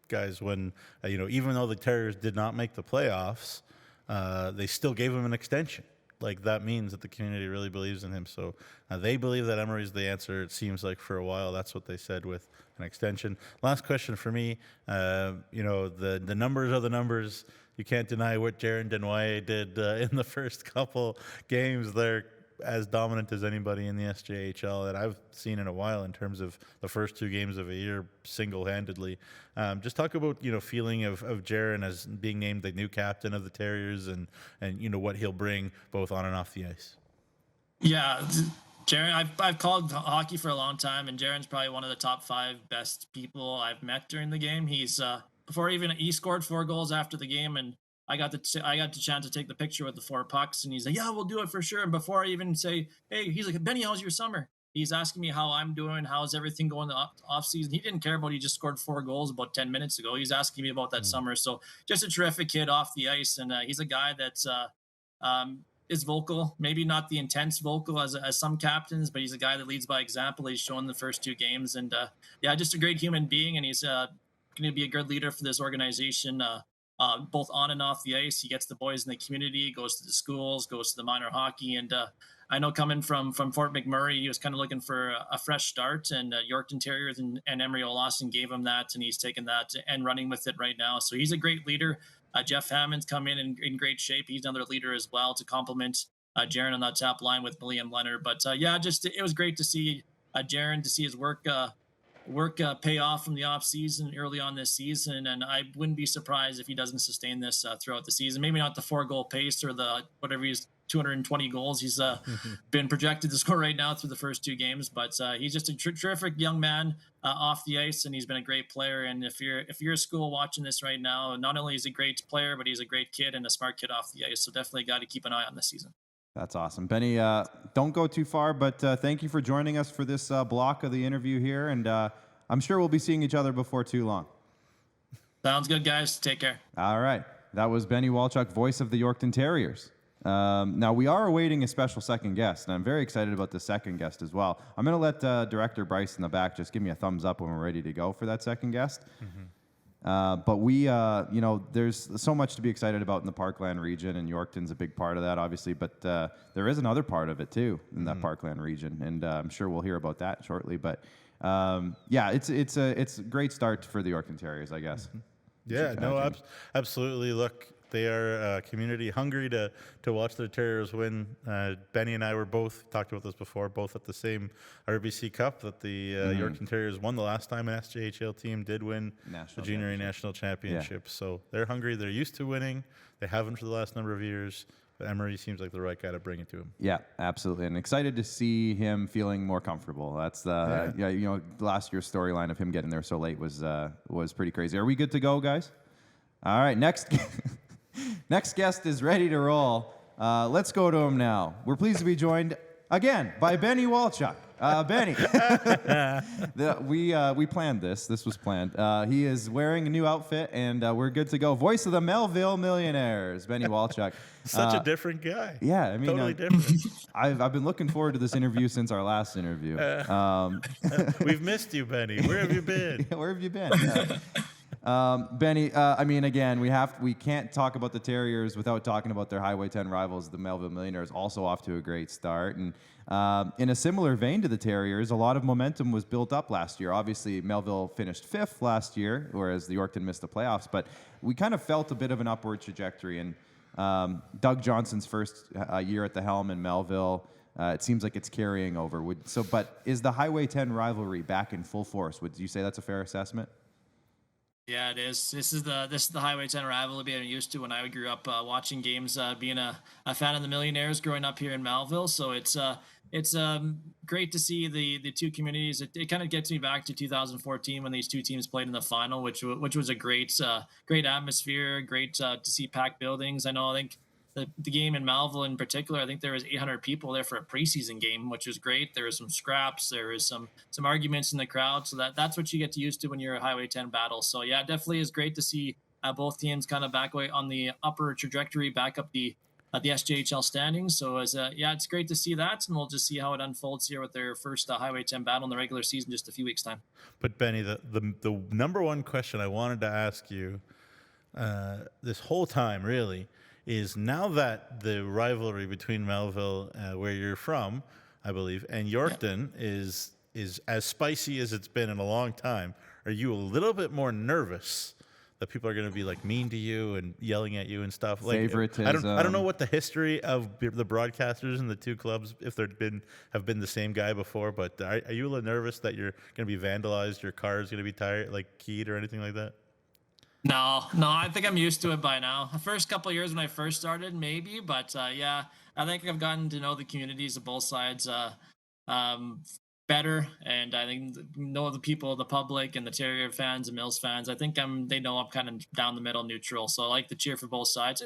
guys, when even though the Terriers did not make the playoffs, they still gave him an extension. Like, that means that the community really believes in him. So they believe that Emery's the answer. It seems like for a while that's what they said with an extension. Last question for me. The numbers are the numbers. You can't deny what Jaron Denoyer did in the first couple games. They're as dominant as anybody in the SJHL that I've seen in a while in terms of the first 2 games of a year single-handedly. Just talk about feeling of Jaron as being named the new captain of the Terriers and what he'll bring both on and off the ice. Yeah, Jaron, I've called hockey for a long time, and Jaron's probably one of the top 5 best people I've met during the game. He's he scored 4 goals after the game, and I got the chance to take the picture with the 4 pucks, and he's like, "Yeah, we'll do it for sure." And before I even say, "Hey," he's like, "Benny, how's your summer?" He's asking me how I'm doing, how's everything going the off season. He didn't care about he just scored 4 goals about 10 minutes ago. He's asking me about that summer. So just a terrific kid off the ice, and he's a guy that's is vocal, maybe not the intense vocal as some captains, but he's a guy that leads by example. He's shown the first 2 games, and just a great human being, and he's going to be a good leader for this organization. Both on and off the ice. He gets the boys in the community, goes to the schools, goes to the minor hockey. And I know coming from Fort McMurray, he was kind of looking for a fresh start, and Yorkton Terriers and Emery Olausson gave him that, and he's taken that and running with it right now. So he's a great leader. Jeff Hammond's come in great shape. He's another leader as well to complement Jaron on that top line with William Leonard. But it was great to see Jaron, to see his work pay off from the off season early on this season, and I wouldn't be surprised if he doesn't sustain this throughout the season. Maybe not the 4-goal pace or the whatever he's 220 goals he's been projected to score right now through the first 2 games, but he's just a terrific young man off the ice, and he's been a great player. And if you're a school watching this right now, not only is he a great player, but he's a great kid and a smart kid off the ice. So definitely got to keep an eye on this season. That's awesome. Benny, don't go too far, but thank you for joining us for this block of the interview here, and I'm sure we'll be seeing each other before too long. Sounds good, guys. Take care. All right. That was Benny Walchuk, voice of the Yorkton Terriers. Now, we are awaiting a special second guest, and I'm very excited about the second guest as well. I'm going to let Director Bryce in the back just give me a thumbs up when we're ready to go for that second guest. But we, there's so much to be excited about in the Parkland region, and Yorkton's a big part of that, obviously. But there is another part of it, too, in that Parkland region, and I'm sure we'll hear about that shortly. But, it's a great start for the Yorkton Terriers, I guess. Yeah, no, absolutely. Look, they are a community hungry to watch their Terriers win. Benny and I were both, talked about this before, both at the same RBC Cup that the Yorkton Terriers won the last time an SJHL team did win the Junior National Championship. Yeah. So they're hungry. They're used to winning. They haven't for the last number of years. But Emery seems like the right guy to bring it to him. Yeah, absolutely. And excited to see him feeling more comfortable. That's last year's storyline of him getting there so late was pretty crazy. Are we good to go, guys? All right, next guest is ready to roll. Let's go to him now. We're pleased to be joined again by Benny Walchuk. Benny, we planned this. This was planned. He is wearing a new outfit, and we're good to go. Voice of the Melville Millionaires, Benny Walchuk. Such a different guy. Yeah, I mean, totally different. I've been looking forward to this interview since our last interview. We've missed you, Benny. Where have you been? Where have you been? Benny, again, we can't talk about the Terriers without talking about their Highway 10 rivals, the Melville Millionaires, also off to a great start. And in a similar vein to the Terriers, a lot of momentum was built up last year. Obviously, Melville finished 5th last year, whereas the Yorkton missed the playoffs. But we kind of felt a bit of an upward trajectory. And Doug Johnson's first year at the helm in Melville, it seems like it's carrying over. But is the Highway 10 rivalry back in full force? Would you say that's a fair assessment? Yeah, it is. This is the Highway 10 rivalry I'm used to when I grew up watching games, being a fan of the Millionaires growing up here in Melville. So it's great to see the two communities. It kind of gets me back to 2014 when these two teams played in the final, which was a great atmosphere, great to see packed buildings. I think the game in Melville in particular, I think there was 800 people there for a preseason game, which was great. There was some scraps, there was some arguments in the crowd, so that's what you get used to when you're a Highway 10 battle. So yeah, it definitely is great to see both teams kind of back away on the upper trajectory, back up the SJHL standings. So yeah, it's great to see that, and we'll just see how it unfolds here with their first Highway 10 battle in the regular season, just a few weeks time. But Benny, the number one question I wanted to ask you this whole time really is, now that the rivalry between Melville, where you're from, I believe, and Yorkton is as spicy as it's been in a long time, are you a little bit more nervous that people are going to be like mean to you and yelling at you and stuff? Like, Favoritism. I don't know what the history of the broadcasters in the two clubs, if have been the same guy before, but are you a little nervous that you're going to be vandalized, your car is going to be keyed or anything like that? No, I think I'm used to it by now. The first couple of years when I first started, maybe, but yeah, I think I've gotten to know the communities of both sides um, better, and I think know the people, the public, and the Terrier fans and Mills fans. I think they know I'm kind of down the middle, neutral. So I like to cheer for both sides.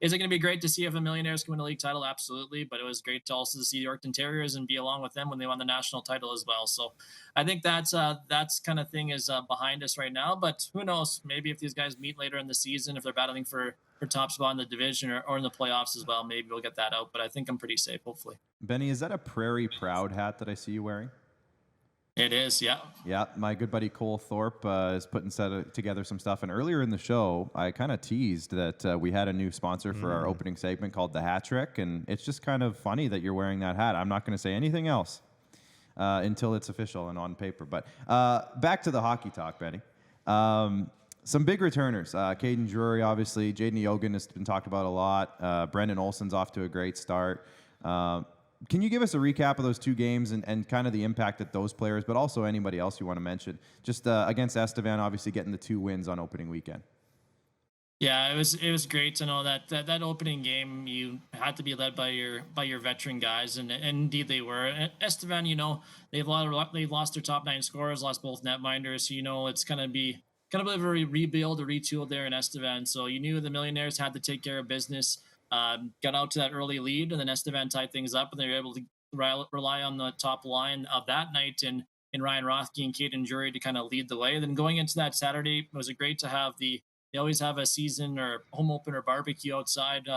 Is it going to be great to see if the Millionaires can win a league title? Absolutely, but it was great to also see the Yorkton Terriers and be along with them when they won the national title as well. So I think that's kind of thing is behind us right now. But who knows? Maybe if these guys meet later in the season, if they're battling for top spot in the division or in the playoffs as well, maybe we'll get that out. But I think I'm pretty safe, hopefully. Benny, is that a Prairie Proud hat that I see you wearing? It is, yeah. Yeah, my good buddy Cole Thorpe is putting together some stuff. And earlier in the show, I kind of teased that we had a new sponsor for our opening segment called The Hat Trick. And it's just kind of funny that you're wearing that hat. I'm not going to say anything else until it's official and on paper. But back to the hockey talk, Benny. Some big returners. Caden Drury, obviously. Jaden Yogan has been talked about a lot. Brendan Olson's off to a great start. Can you give us a recap of those two games and kind of the impact that those players, but also anybody else you want to mention? Just against Estevan, obviously getting the 2 wins on opening weekend. Yeah, it was great to know that opening game you had to be led by your veteran guys, and indeed they were. Estevan, they've lost their top 9 scorers, lost both netminders. So, it's gonna be kind of a rebuild, a retool there in Estevan. So you knew the Millionaires had to take care of business. Got out to that early lead, and then Estevan tied things up, and they were able to rely on the top line of that night in Ryan Rothke and Caden Drury to kind of lead the way. And then going into that Saturday, it was great to have they always have a season or home opener barbecue outside,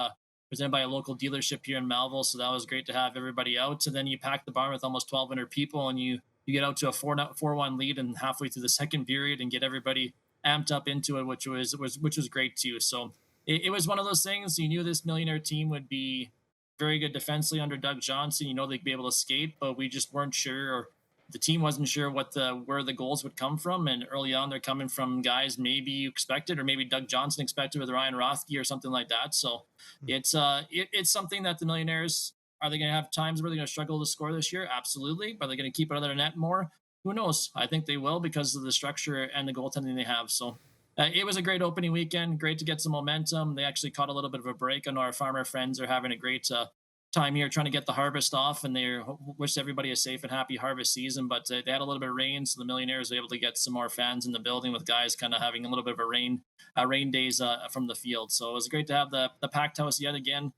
presented by a local dealership here in Melville. So that was great to have everybody out. And then you pack the barn with almost 1,200 people, and you get out to a 4-1 lead and halfway through the second period and get everybody amped up into it, which was great too. So it was one of those things. You knew this Millionaire team would be very good defensively under Doug Johnson. They'd be able to skate, but we just weren't sure, or the team wasn't sure where the goals would come from. And early on, they're coming from guys maybe you expected, or maybe Doug Johnson expected with Ryan Rothke or something like that. So it's something that the Millionaires, are they going to have times where they're going to struggle to score this year? Absolutely. But are they going to keep it under the net more? Who knows? I think they will, because of the structure and the goaltending they have. So it was a great opening weekend. Great to get some momentum. They actually caught a little bit of a break. I know our farmer friends are having a great time here trying to get the harvest off, and they wish everybody a safe and happy harvest season. But they had a little bit of rain, so the Millionaires were able to get some more fans in the building, with guys kind of having a little bit of a rain days from the field. So it was great to have the packed house yet again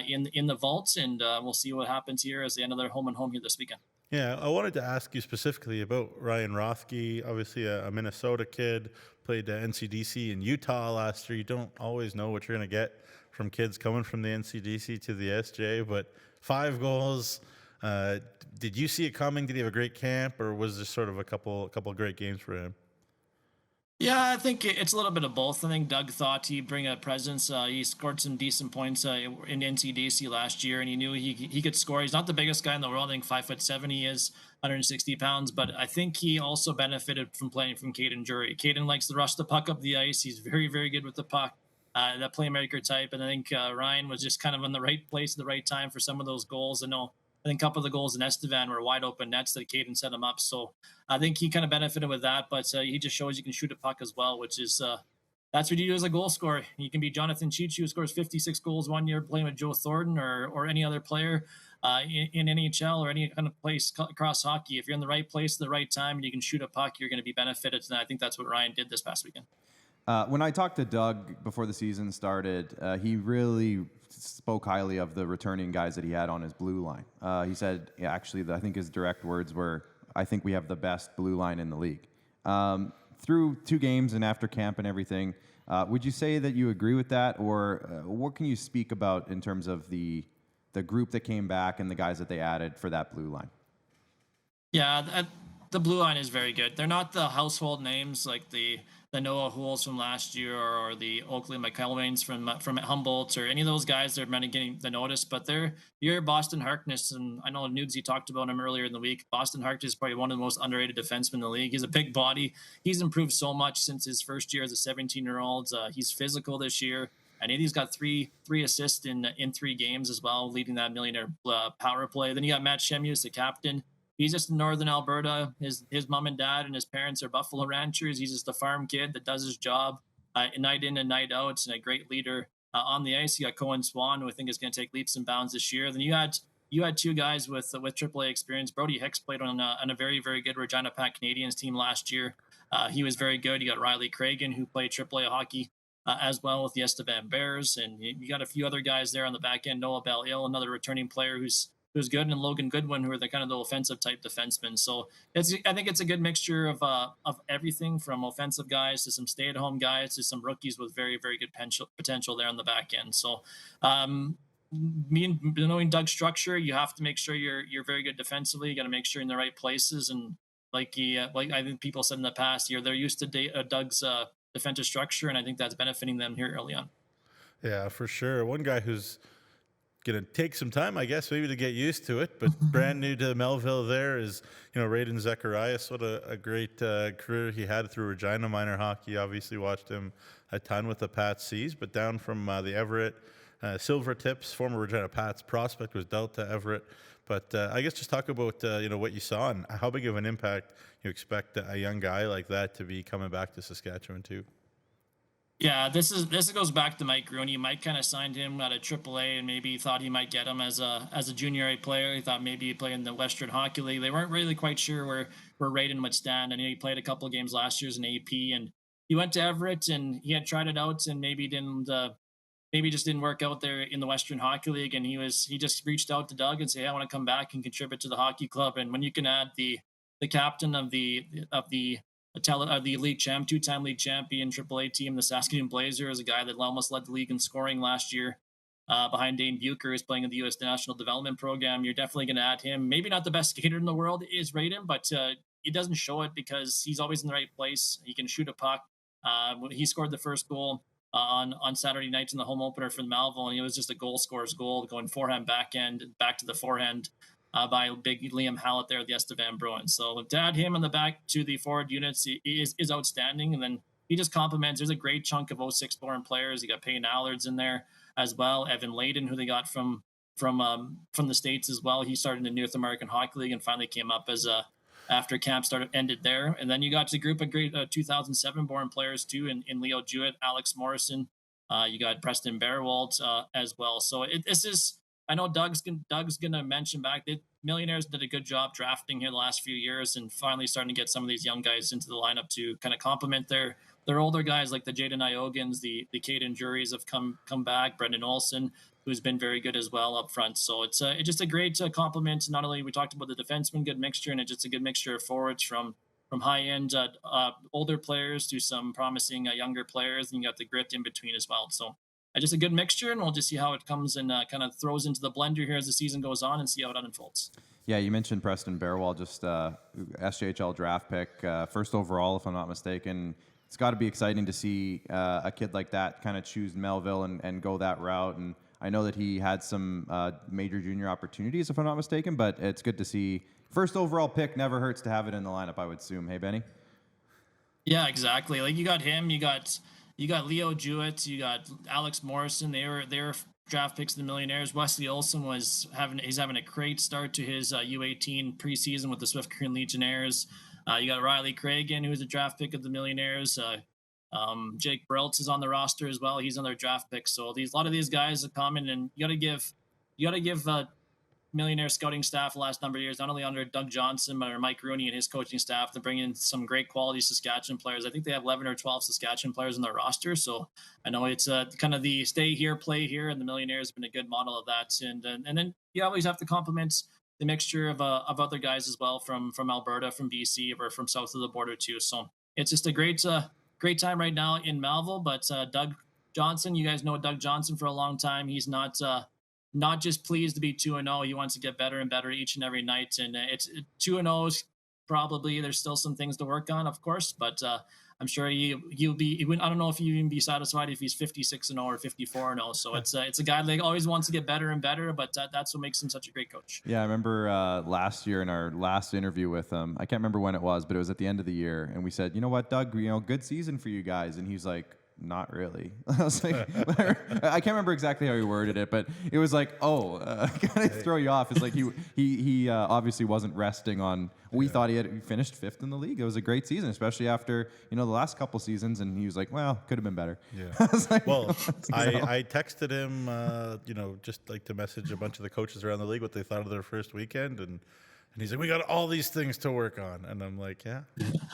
in the vaults, and we'll see what happens here as they end their home and home here this weekend. Yeah, I wanted to ask you specifically about Ryan Rothke, obviously a Minnesota kid, played NCDC in Utah last year. You don't always know what you're going to get from kids coming from the NCDC to the SJ, but 5 goals. Did you see it coming? Did he have a great camp, or was this sort of a couple of great games for him? Yeah, I think it's a little bit of both. I think Doug thought he'd bring a presence. He scored some decent points in NCDC last year, and he knew he could score. He's not the biggest guy in the world. I think 5'7" he is, 160 pounds. But I think he also benefited from playing from Caden Drury. Caden likes to rush the puck up the ice. He's very, very good with the puck, that playmaker type. And I think Ryan was just kind of in the right place at the right time for some of those goals. I know I think a couple of the goals in Estevan were wide open nets that Caden set him up. So I think he kind of benefited with that, but he just shows you can shoot a puck as well, which is that's what you do as a goal scorer. You can be Jonathan Chichu, who scores 56 goals one year playing with Joe Thornton or any other player in NHL or any kind of place across hockey. If you're in the right place at the right time and you can shoot a puck, you're going to be benefited. And I think that's what Ryan did this past weekend. When I talked to Doug before the season started, he really spoke highly of the returning guys that he had on his blue line. He said, yeah, actually, I think his direct words were, I think we have the best blue line in the league. Through 2 games and after camp and everything, would you say that you agree with that? Or what can you speak about in terms of the group that came back and the guys that they added for that blue line? Yeah, the blue line is very good. They're not the household names like the Noah Hools from last year or the Oakley McElwains from Humboldt or any of those guys that are meant to getting the notice. But you're Boston Harkness, and I know Nugsy talked about him earlier in the week. Boston Harkness is probably one of the most underrated defensemen in the league. He's a big body. He's improved so much since his first year as a 17-year-old. He's physical this year. I think he's got three assists in 3 games as well, leading that Millionaire power play. Then you got Matt Shemius, the captain. He's just in northern Alberta. His mom and dad and his parents are Buffalo ranchers. He's just a farm kid that does his job night in and night out, and a great leader on the ice. You got Cohen Swan, who I think is going to take leaps and bounds this year. Then you had 2 guys with AAA experience. Brody Hicks played on a very, very good Regina Pack Canadians team last year. He was very good. You got Riley Cragen, who played AAA hockey as well with the Estevan Bears, and you got a few other guys there on the back end. Noah Bell-Il, another returning player who's good, and Logan Goodwin, who are the kind of the offensive type defensemen. So I think it's a good mixture of everything from offensive guys to some stay-at-home guys to some rookies with very, very good potential there on the back end. So knowing Doug's structure, you have to make sure you're very good defensively. You got to make sure you're in the right places, and like I think people said in the past, they're used to Doug's defensive structure, and I think that's benefiting them here early on. Yeah, for sure. One guy who's going to take some time, I guess, maybe to get used to it, but brand new to Melville there is, Raiden Zacharias. What a great career he had through Regina minor hockey. Obviously watched him a ton with the Pat C's, but down from the Everett Silver Tips, former Regina Pats prospect, was dealt to Everett. But I guess just talk about, what you saw and how big of an impact you expect a young guy like that to be coming back to Saskatchewan too. Yeah, this goes back to Mike Rooney. Mike kind of signed him out of AAA and maybe thought he might get him as a junior A player. He thought maybe he'd play in the Western Hockey League. They weren't really quite sure where Raiden would stand. I know he played a couple of games last year as an AP, and he went to Everett and he had tried it out and maybe just didn't work out there in the Western Hockey League. And he just reached out to Doug and said, hey, I want to come back and contribute to the hockey club. And when you can add the captain of the league champ, 2-time league champion AAA team, the Saskatoon Blazer, is a guy that almost led the league in scoring last year behind Dane Bucher, who's playing in the U.S. National Development Program. You're definitely going to add him. Maybe not the best skater in the world is Raiden, but he doesn't show it because he's always in the right place. He can shoot a puck. He scored the first goal on Saturday night in the home opener for Melville, and it was just a goal scorer's goal, going forehand, backhand, back to the forehand by big Liam Hallett there at the Estevan Bruins. So to add him in the back to the forward units is outstanding. And then he just complements. There's a great chunk of 06 born players. You got Payne Allards in there as well. Evan Layden, who they got from the States as well. He started in the North American Hockey League and finally came up as after camp ended there. And then you got a group of great 2007 born players too, in Leo Jewett, Alex Morrison. You got Preston Bearwald as well. So this is, I know Doug's gonna mention back that Millionaires did a good job drafting here the last few years and finally starting to get some of these young guys into the lineup to kind of complement their older guys like the Jaden Iogans, the Caden Juries have come back, Brendan Olson, who's been very good as well up front. So it's just a great compliment. Not only we talked about the defenseman, good mixture, and it's just a good mixture of forwards from high end older players to some promising younger players, and you got the grit in between as well. So just a good mixture, and we'll just see how it comes and kind of throws into the blender here as the season goes on and see how it unfolds. Yeah, you mentioned Preston Bearwald, just SJHL draft pick, first overall, if I'm not mistaken. It's got to be exciting to see a kid like that kind of choose Melville and go that route. And I know that he had some major junior opportunities, if I'm not mistaken, but it's good to see. First overall pick never hurts to have it in the lineup, I would assume. Hey, Benny? Yeah, exactly. Like you got him, you got Leo Jewett, you got Alex Morrison. They're draft picks of the Millionaires. Wesley Olson he's having a great start to his U18 preseason with the Swift Current Legionnaires. You got Riley Cragen, who's a draft pick of the Millionaires. Jake Breltz is on the roster as well. He's another draft pick. So a lot of these guys have come in, and you got to give Millionaire scouting staff the last number of years, not only under Doug Johnson, but Mike Rooney and his coaching staff, to bring in some great quality Saskatchewan players. I think they have 11 or 12 Saskatchewan players in their roster. So I know it's kind of the stay here, play here, and the Millionaires have been a good model of that. And then you always have to compliment the mixture of other guys as well from Alberta, from BC, or from south of the border too. So it's just a great time right now in Melville. But Doug Johnson, you guys know Doug Johnson for a long time. He's not just pleased to be 2-0. He wants to get better and better each and every night. And it's 2-0 is probably, there's still some things to work on, of course, but I'm sure he'll be, I don't know if he'll even be satisfied if he's 56-0 or 54-0. So it's a guy that always wants to get better and better, but that's what makes him such a great coach. Yeah, I remember last year in our last interview with him, I can't remember when it was, but it was at the end of the year. And we said, you know what, Doug, good season for you guys. And he's like, not really. I was like, I can't remember exactly how he worded it, but it was like, kind of throw you off. It's like he obviously wasn't resting on. We thought he finished 5th in the league. It was a great season, especially after the last couple seasons. And he was like, well, could have been better. Yeah. I was like, well, I texted him, just like to message a bunch of the coaches around the league what they thought of their first weekend, and he's like, we got all these things to work on. And I'm like, yeah.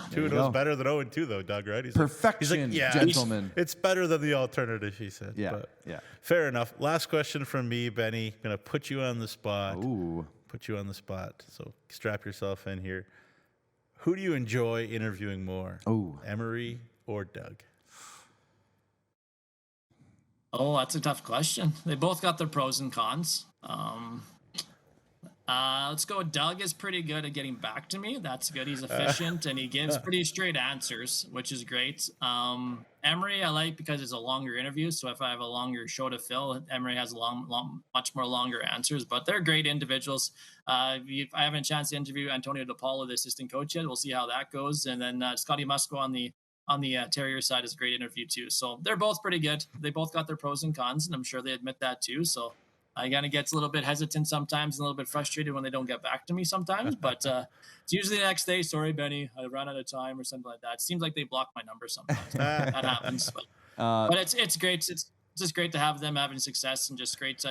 2-0 is better than 0-2, though, Doug, right? Perfection, gentlemen. It's better than the alternative, he said. Yeah, but yeah. Fair enough. Last question from me, Benny. Going to put you on the spot. Ooh. Put you on the spot. So strap yourself in here. Who do you enjoy interviewing more? Ooh. Emery or Doug? Oh, that's a tough question. They both got their pros and cons. Let's go. Doug is pretty good at getting back to me. That's good. He's efficient and he gives pretty straight answers, which is great. Emery I like because it's a longer interview. So if I have a longer show to fill, Emery has much more longer answers. But they're great individuals. I haven't a chance to interview Antonio DePaulo, the assistant coach, yet. We'll see how that goes. And then Scotty Musco on the Terriers side is a great interview too. So they're both pretty good. They both got their pros and cons, and I'm sure they admit that too. So I kind of gets a little bit hesitant sometimes, and a little bit frustrated when they don't get back to me sometimes. But it's usually the next day. Sorry, Benny, I ran out of time or something like that. It seems like they block my number sometimes. That happens. But it's great. It's just great to have them having success, and just great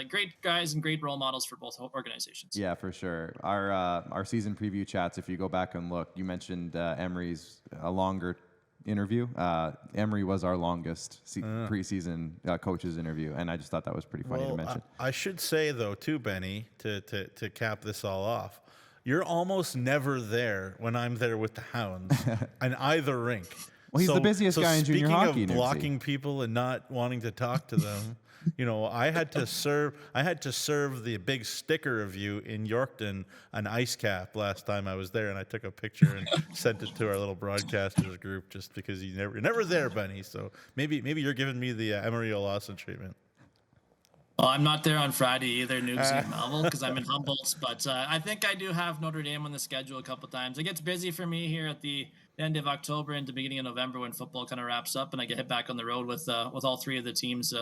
guys and great role models for both organizations. Yeah, for sure. Our season preview chats, if you go back and look, you mentioned Emery's a longer interview. Emery was our longest preseason coaches interview, and I just thought that was pretty funny to mention. I should say though too, Benny, to cap this all off, you're almost never there when I'm there with the Hounds in either rink. Well, he's the busiest guy in junior hockey. Speaking of blocking people and not wanting to talk to them, I had to serve the big sticker of you in Yorkton an ice cap last time I was there, and I took a picture and sent it to our little broadcasters group just because you're never there, Benny. So maybe you're giving me the Emery Lawson treatment. Well, I'm not there on Friday either, Nukes and Melville, because I'm in Humboldt. But I think I do have Notre Dame on the schedule a couple times. It gets busy for me here at the end of October and the beginning of November when football kind of wraps up, and I get hit back on the road with all three of the teams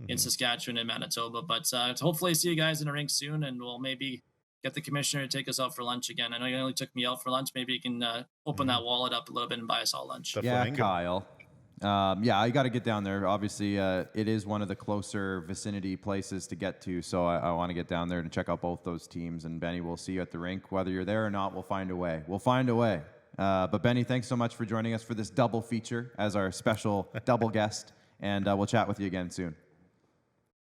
in Saskatchewan and Manitoba. But hopefully see you guys in a rink soon, and we'll maybe get the commissioner to take us out for lunch again. I know you only took me out for lunch. Maybe you can open that wallet up a little bit and buy us all lunch. Yeah, Kyle. I got to get down there. Obviously, it is one of the closer vicinity places to get to, so I want to get down there and check out both those teams. And Benny, we'll see you at the rink. Whether you're there or not, we'll find a way. But Benny, thanks so much for joining us for this double feature as our special double guest, and we'll chat with you again soon.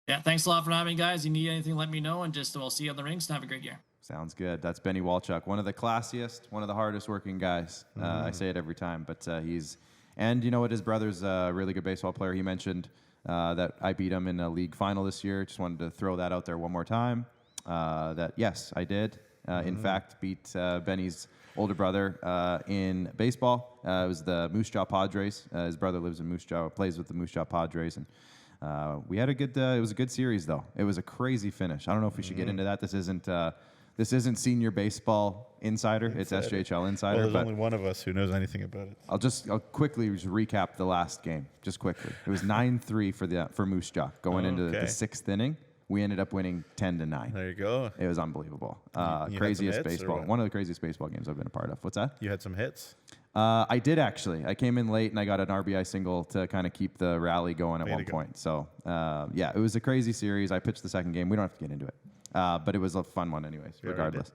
Yeah, thanks a lot for having me, guys. You need anything, let me know, and we'll see you on the rinks, and have a great year. Sounds good. That's Benny Walchuk, one of the classiest, one of the hardest working guys. I say it every time, but he's... And you know what? His brother's a really good baseball player. He mentioned that I beat him in a league final this year. Just wanted to throw that out there one more time. That, yes, I did. In fact, beat Benny's older brother in baseball. It was the Moose Jaw Padres. His brother lives in Moose Jaw, plays with the Moose Jaw Padres. And we had a good, it was a good series, though. It was a crazy finish. I don't know if we should get into that. This isn't Senior Baseball Insider. It's SJHL Insider. Well, there's only one of us who knows anything about it. I'll quickly just recap the last game, just quickly. It was 9-3 for Moose Jaw going into the 6th inning. We ended up winning 10-9. There you go. It was unbelievable. You had some Craziest hits, or baseball. what? One of the craziest baseball games I've been a part of. What's that? You had some hits. I did actually. I came in late and I got an RBI single to kind of keep the rally going at Way one to go. point. So, yeah, it was a crazy series. I pitched the second game. We don't have to get into it. But it was a fun one anyways, We already regardless.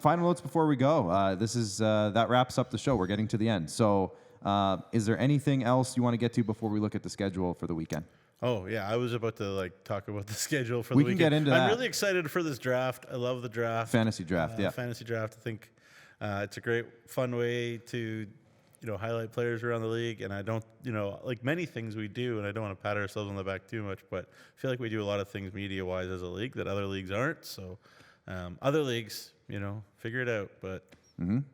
Final notes before we go. This is that wraps up the show. We're getting to the end. So, is there anything else you want to get to before we look at the schedule for the weekend? Oh yeah, I was about to talk about the schedule for We the can weekend. get into I'm that. really excited for this draft. I love the draft. Fantasy draft, yeah. Fantasy draft. I think it's a great, fun way to highlight players around the league. And I don't, like many things we do, and I don't want to pat ourselves on the back too much, but I feel like we do a lot of things media-wise as a league that other leagues aren't. So other leagues, figure it out. But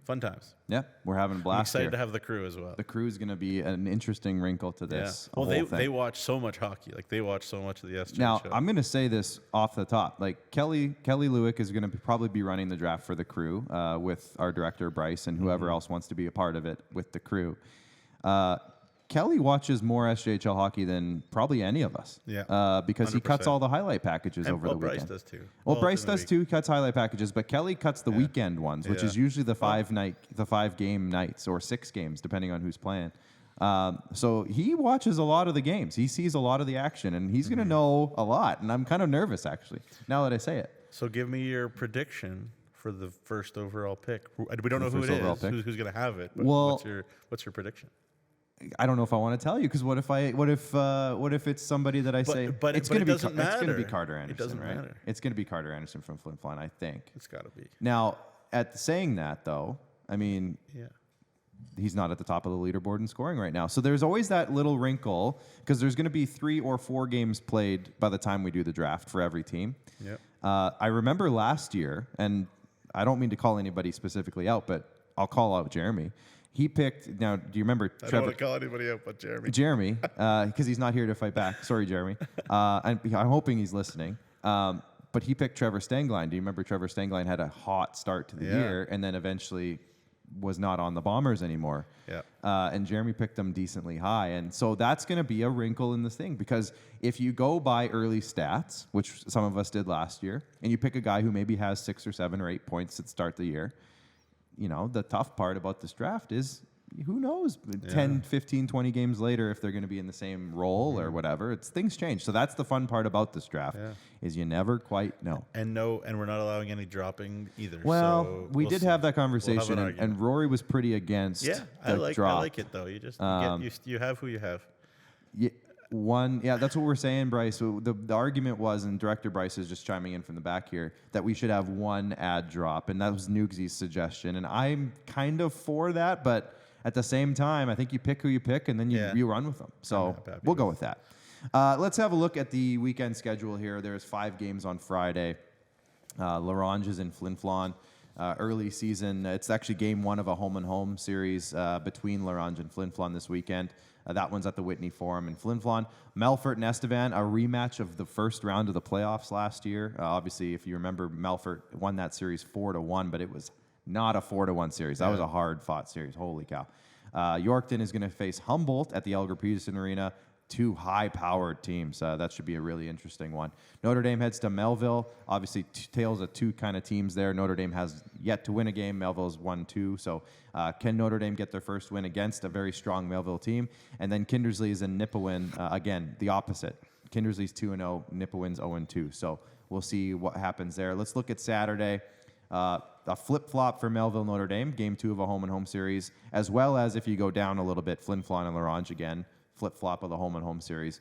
fun times. Yeah, we're having a I'm blast excited here. to have the crew as well. The crew is going to be an interesting wrinkle to this. Well, whole thing. they watch so much hockey. Like they watch so much of the SJHL. Now, I'm going to say this off the top. Like Kelly Lewick is going to probably be running the draft for the crew with our director Bryce and whoever else wants to be a part of it with the crew. Kelly watches more SJHL hockey than probably any of us. Yeah, because he cuts 100%. all the highlight packages And, over the Bryce weekend. does too. Well, Bryce during the does week. too. Cuts highlight packages, but Kelly cuts the weekend ones, which is usually the 5 game nights or 6 games, depending on who's playing. So he watches a lot of the games. He sees a lot of the action, and he's going to know a lot. And I'm kind of nervous, actually, now that I say it. So give me your prediction for the first overall pick. We don't know who first it overall is, pick? who's going to have it. But Well- what's your prediction? I don't know if I want to tell you because what if it's somebody that I say but it's it going to be doesn't it's going to be matter. Carter It Anderson, doesn't right? matter. It's going to be Carter Anderson from Flin Flon, I think. It's got to be. Now, at saying that though, I mean, Yeah. he's not at the top of the leaderboard in scoring right now. So there's always that little wrinkle because there's going to be 3 or 4 games played by the time we do the draft for every team. Yep. I remember last year, and I don't mean to call anybody specifically out, but I'll call out Jeremy. He picked. Now, do you remember I don't Trevor? want to call anybody out but Jeremy. Jeremy, because he's not here to fight back. Sorry, Jeremy. And I'm hoping he's listening. But he picked Trevor Stenglein. Do you remember Trevor Stenglein had a hot start to the year and then eventually was not on the Bombers anymore? Yeah. And Jeremy picked him decently high. And so that's going to be a wrinkle in this thing because if you go by early stats, which some of us did last year, and you pick a guy who maybe has 6 or 7 or 8 points at start the year, the tough part about this draft is who knows 10, 15, 20 games later if they're going to be in the same role or whatever. Things change. So that's the fun part about this draft is you never quite know. And we're not allowing any dropping either. Well, so we we'll did see. have that We'll conversation, have an and argument. Rory was pretty against Yeah, the I drop. like it though. You just you have who you have. That's what we're saying, Bryce. So the argument was, and Director Bryce is just chiming in from the back here, that we should have one ad drop, and that was Nugesy's suggestion. And I'm kind of for that, but at the same time, I think you pick who you pick, and then you run with them. So we'll go with that. Let's have a look at the weekend schedule here. There's 5 games on Friday. Larange is in Flin Flon. Early season. It's actually game 1 of a home-and-home series between Larange and Flin Flon this weekend. That one's at the Whitney Forum in Flin Flon. Melfort and Estevan, a rematch of the first round of the playoffs last year. Obviously, if you remember, Melfort won that series 4-1, but it was not a 4-1 series. That was a hard-fought series. Holy cow. Yorkton is going to face Humboldt at the Elgar Peterson Arena. 2 high-powered teams. That should be a really interesting one. Notre Dame heads to Melville. Obviously, tales of 2 kind of teams there. Notre Dame has yet to win a game. Melville's won 2. So can Notre Dame get their first win against a very strong Melville team? And then Kindersley is in Nipawin. Again, the opposite. Kindersley's 2-0. Nipawin's 0-2. So we'll see what happens there. Let's look at Saturday. A flip-flop for Melville Notre Dame, game 2 of a home-and-home series, as well as if you go down a little bit, Flin Flon and Larange again. Flip-flop of the home-and-home series.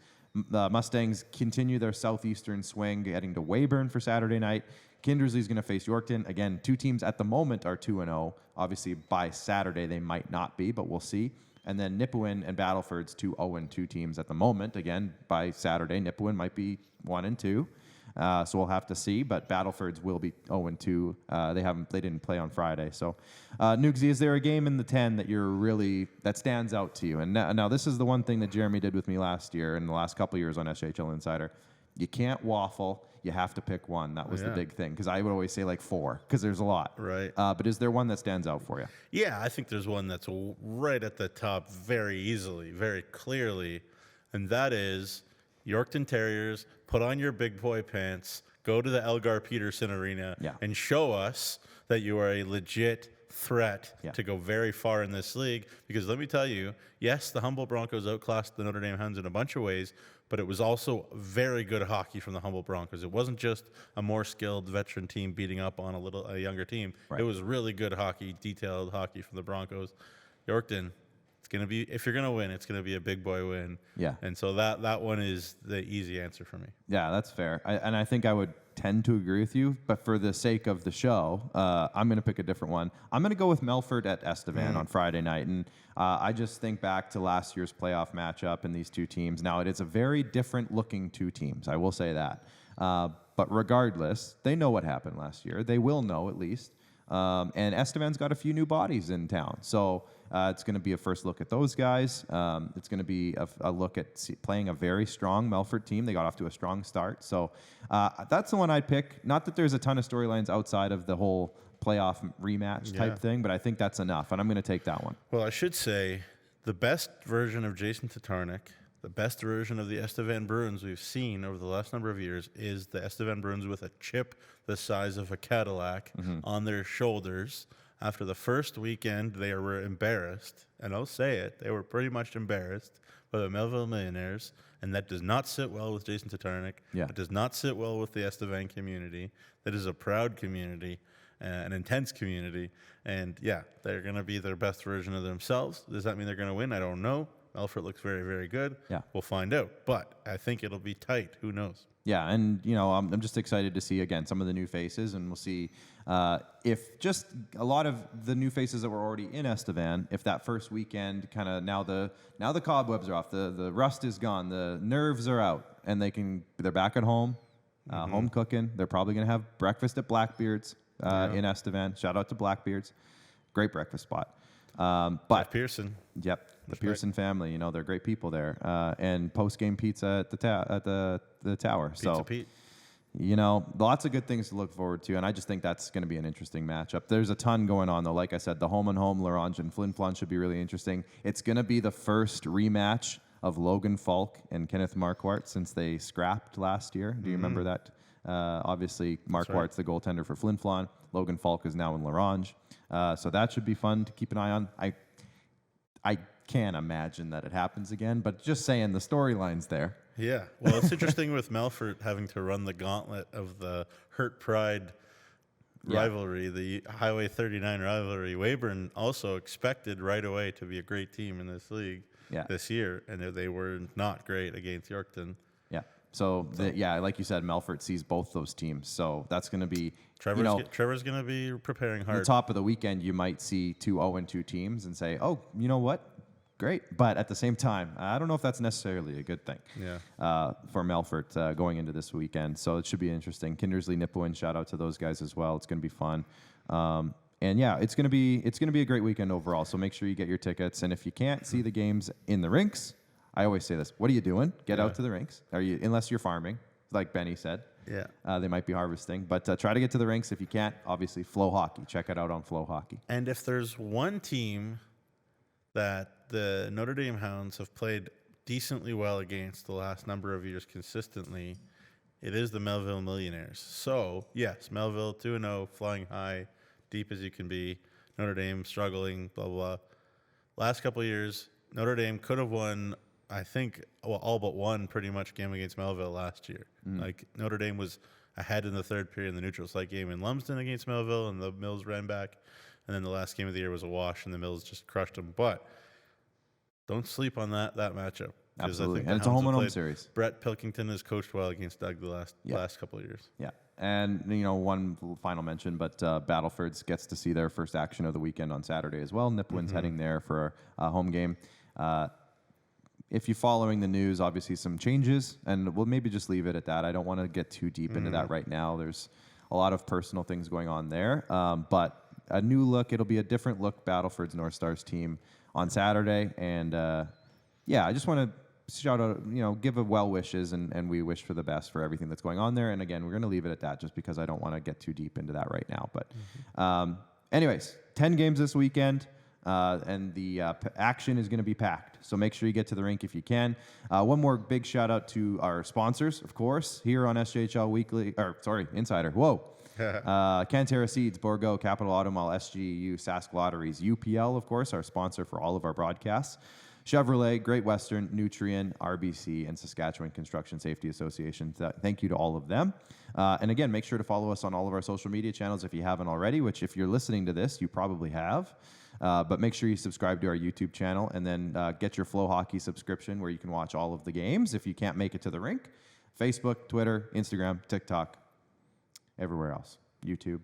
The Mustangs continue their southeastern swing, heading to Weyburn for Saturday night. Kindersley's going to face Yorkton. Again, 2 teams at the moment are 2-0. Obviously, by Saturday, they might not be, but we'll see. And then Nipawin and Battleford's 2 0-2 teams at the moment. Again, by Saturday, Nipawin might be 1-2. So we'll have to see, but Battleford's will be 0-2. They didn't play on Friday. So, Nugsy, is there a game in the 10 that stands out to you? And now this is the one thing that Jeremy did with me last year and the last couple of years on SJHL Insider. You can't waffle. You have to pick one. That was the big thing because I would always say 4 because there's a lot. Right. But is there one that stands out for you? Yeah, I think there's one that's right at the top very easily, very clearly, and that is Yorkton Terriers, put on your big boy pants, go to the Elgar Peterson Arena, and show us that you are a legit threat to go very far in this league. Because let me tell you, yes, the Humboldt Broncos outclassed the Notre Dame Hounds in a bunch of ways, but it was also very good hockey from the Humboldt Broncos. It wasn't just a more skilled veteran team beating up on a younger team. It was really good hockey, detailed hockey from the Broncos. Yorkton, it's going to be, if you're going to win, it's going to be a big boy win. Yeah. And so that one is the easy answer for me. Yeah, that's fair. And I think I would tend to agree with you, but for the sake of the show, I'm going to pick a different one. I'm going to go with Melfort at Estevan on Friday night. And I just think back to last year's playoff matchup and these two teams. Now, it is a very different looking two teams. I will say that. But regardless, they know what happened last year. They will know at least. And Estevan's got a few new bodies in town. So it's going to be a first look at those guys. It's going to be a look at playing a very strong Melfort team. They got off to a strong start. So that's the one I'd pick. Not that there's a ton of storylines outside of the whole playoff rematch type thing, but I think that's enough. And I'm going to take that one. Well, I should say the best version of Jason Tatarnik, the best version of the Estevan Bruins we've seen over the last number of years is the Estevan Bruins with a chip the size of a Cadillac on their shoulders. After the first weekend, they were embarrassed, and I'll say it, they were pretty much embarrassed by the Melville Millionaires, and that does not sit well with Jason Tatarnik. It does not sit well with the Estevan community. That is a proud community, an intense community, and they're going to be their best version of themselves. Does that mean they're going to win? I don't know. Melfort looks very, very good. We'll find out, but I think it'll be tight. Who knows? Yeah, and I'm just excited to see again some of the new faces, and we'll see if just a lot of the new faces that were already in Estevan, if that first weekend kind of now the cobwebs are off, the rust is gone, the nerves are out, and they're back at home, home cooking. They're probably gonna have breakfast at Blackbeard's in Estevan. Shout out to Blackbeard's, great breakfast spot. But Pearson. Yep, the Pearson family. They're great people there. And post-game pizza at the tower. Pizza Pete. Lots of good things to look forward to, and I just think that's going to be an interesting matchup. There's a ton going on, though. Like I said, the home-and-home, Larange and Flin Flon should be really interesting. It's going to be the first rematch of Logan Falk and Kenneth Marquardt since they scrapped last year. Do you remember that? Obviously, Marquardt's the goaltender for Flin Flon. Logan Falk is now in Larange. So that should be fun to keep an eye on. I can't imagine that it happens again, but just saying the storyline's there. Yeah. Well, it's interesting with Melfort having to run the gauntlet of the Hurt Pride rivalry, the Highway 39 rivalry. Weyburn also expected right away to be a great team in this league this year, and they were not great against Yorkton. Yeah. So like you said, Melfort sees both those teams. So that's going to be Trevor's going to be preparing hard. At the top of the weekend, you might see 2 0-2 teams and say, "Oh, you know what? Great." But at the same time, I don't know if that's necessarily a good thing. For Melfort going into this weekend. So it should be interesting. Kindersley, Nipawin, shout out to those guys as well. It's going to be fun. And it's going to be a great weekend overall. So make sure you get your tickets. And if you can't see the games in the rinks, I always say this: what are you doing? Get out to the rinks. Unless you're farming, like Benny said. They might be harvesting, but try to get to the rinks. If you can't, obviously Flow Hockey. Check it out on Flow Hockey. And if there's one team that the Notre Dame Hounds have played decently well against the last number of years consistently, it is the Melville Millionaires. So yes, Melville 2-0, flying high, deep as you can be. Notre Dame struggling, blah blah. Last couple of years, Notre Dame could have won. I think all but one pretty much game against Melville last year. Like Notre Dame was ahead in the third period in the neutral site game in Lumsden against Melville, and the Mills ran back. And then the last game of the year was a wash, and the Mills just crushed them. But don't sleep on that matchup. Absolutely, and it's a home-and-home series. Brett Pilkington has coached well against Doug the last couple of years. Yeah, and one final mention, but Battleford's gets to see their first action of the weekend on Saturday as well. Nipawin's heading there for a home game. If you're following the news, obviously some changes, and we'll maybe just leave it at that. I don't want to get too deep into that right now. There's a lot of personal things going on there, but a new look. It'll be a different look, Battleford's North Stars team on Saturday, and I just want to shout out, give a well wishes, and we wish for the best for everything that's going on there. And again, we're going to leave it at that, just because I don't want to get too deep into that right now. But anyways, 10 games this weekend. and the action is going to be packed. So make sure you get to the rink if you can. One more big shout out to our sponsors, of course, here on SJHL Insider. Whoa. Cantera Seeds, Borgo, Capital Automall, SGU, Sask Lotteries, UPL, of course, our sponsor for all of our broadcasts. Chevrolet, Great Western, Nutrien, RBC, and Saskatchewan Construction Safety Association. Thank you to all of them. And again, make sure to follow us on all of our social media channels if you haven't already, which if you're listening to this, you probably have. But make sure you subscribe to our YouTube channel and then get your Flow Hockey subscription where you can watch all of the games if you can't make it to the rink. Facebook, Twitter, Instagram, TikTok, everywhere else, YouTube,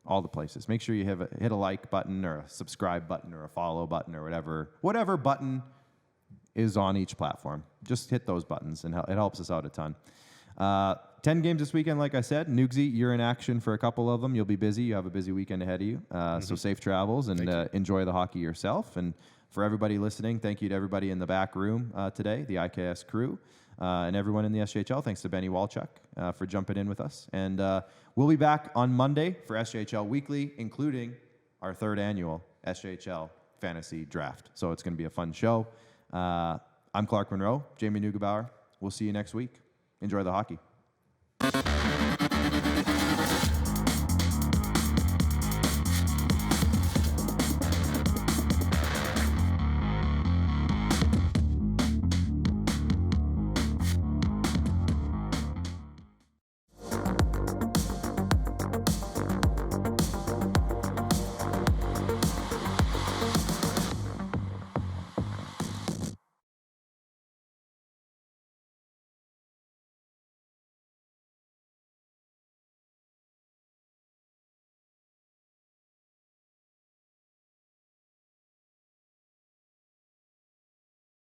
all the places. Make sure you hit a like button or a subscribe button or a follow button or whatever button is on each platform. Just hit those buttons, and it helps us out a ton. 10 games this weekend, like I said. Nugsy, you're in action for a couple of them. You'll be busy. You have a busy weekend ahead of you. So safe travels and enjoy the hockey yourself. And for everybody listening, thank you to everybody in the back room today, the IKS crew, and everyone in the SJHL. Thanks to Benny Walchuk for jumping in with us. And we'll be back on Monday for SJHL Weekly, including our 3rd annual SJHL Fantasy Draft. So it's going to be a fun show. I'm Clark Munroe, Jamie Neugebauer. We'll see you next week. Enjoy the hockey.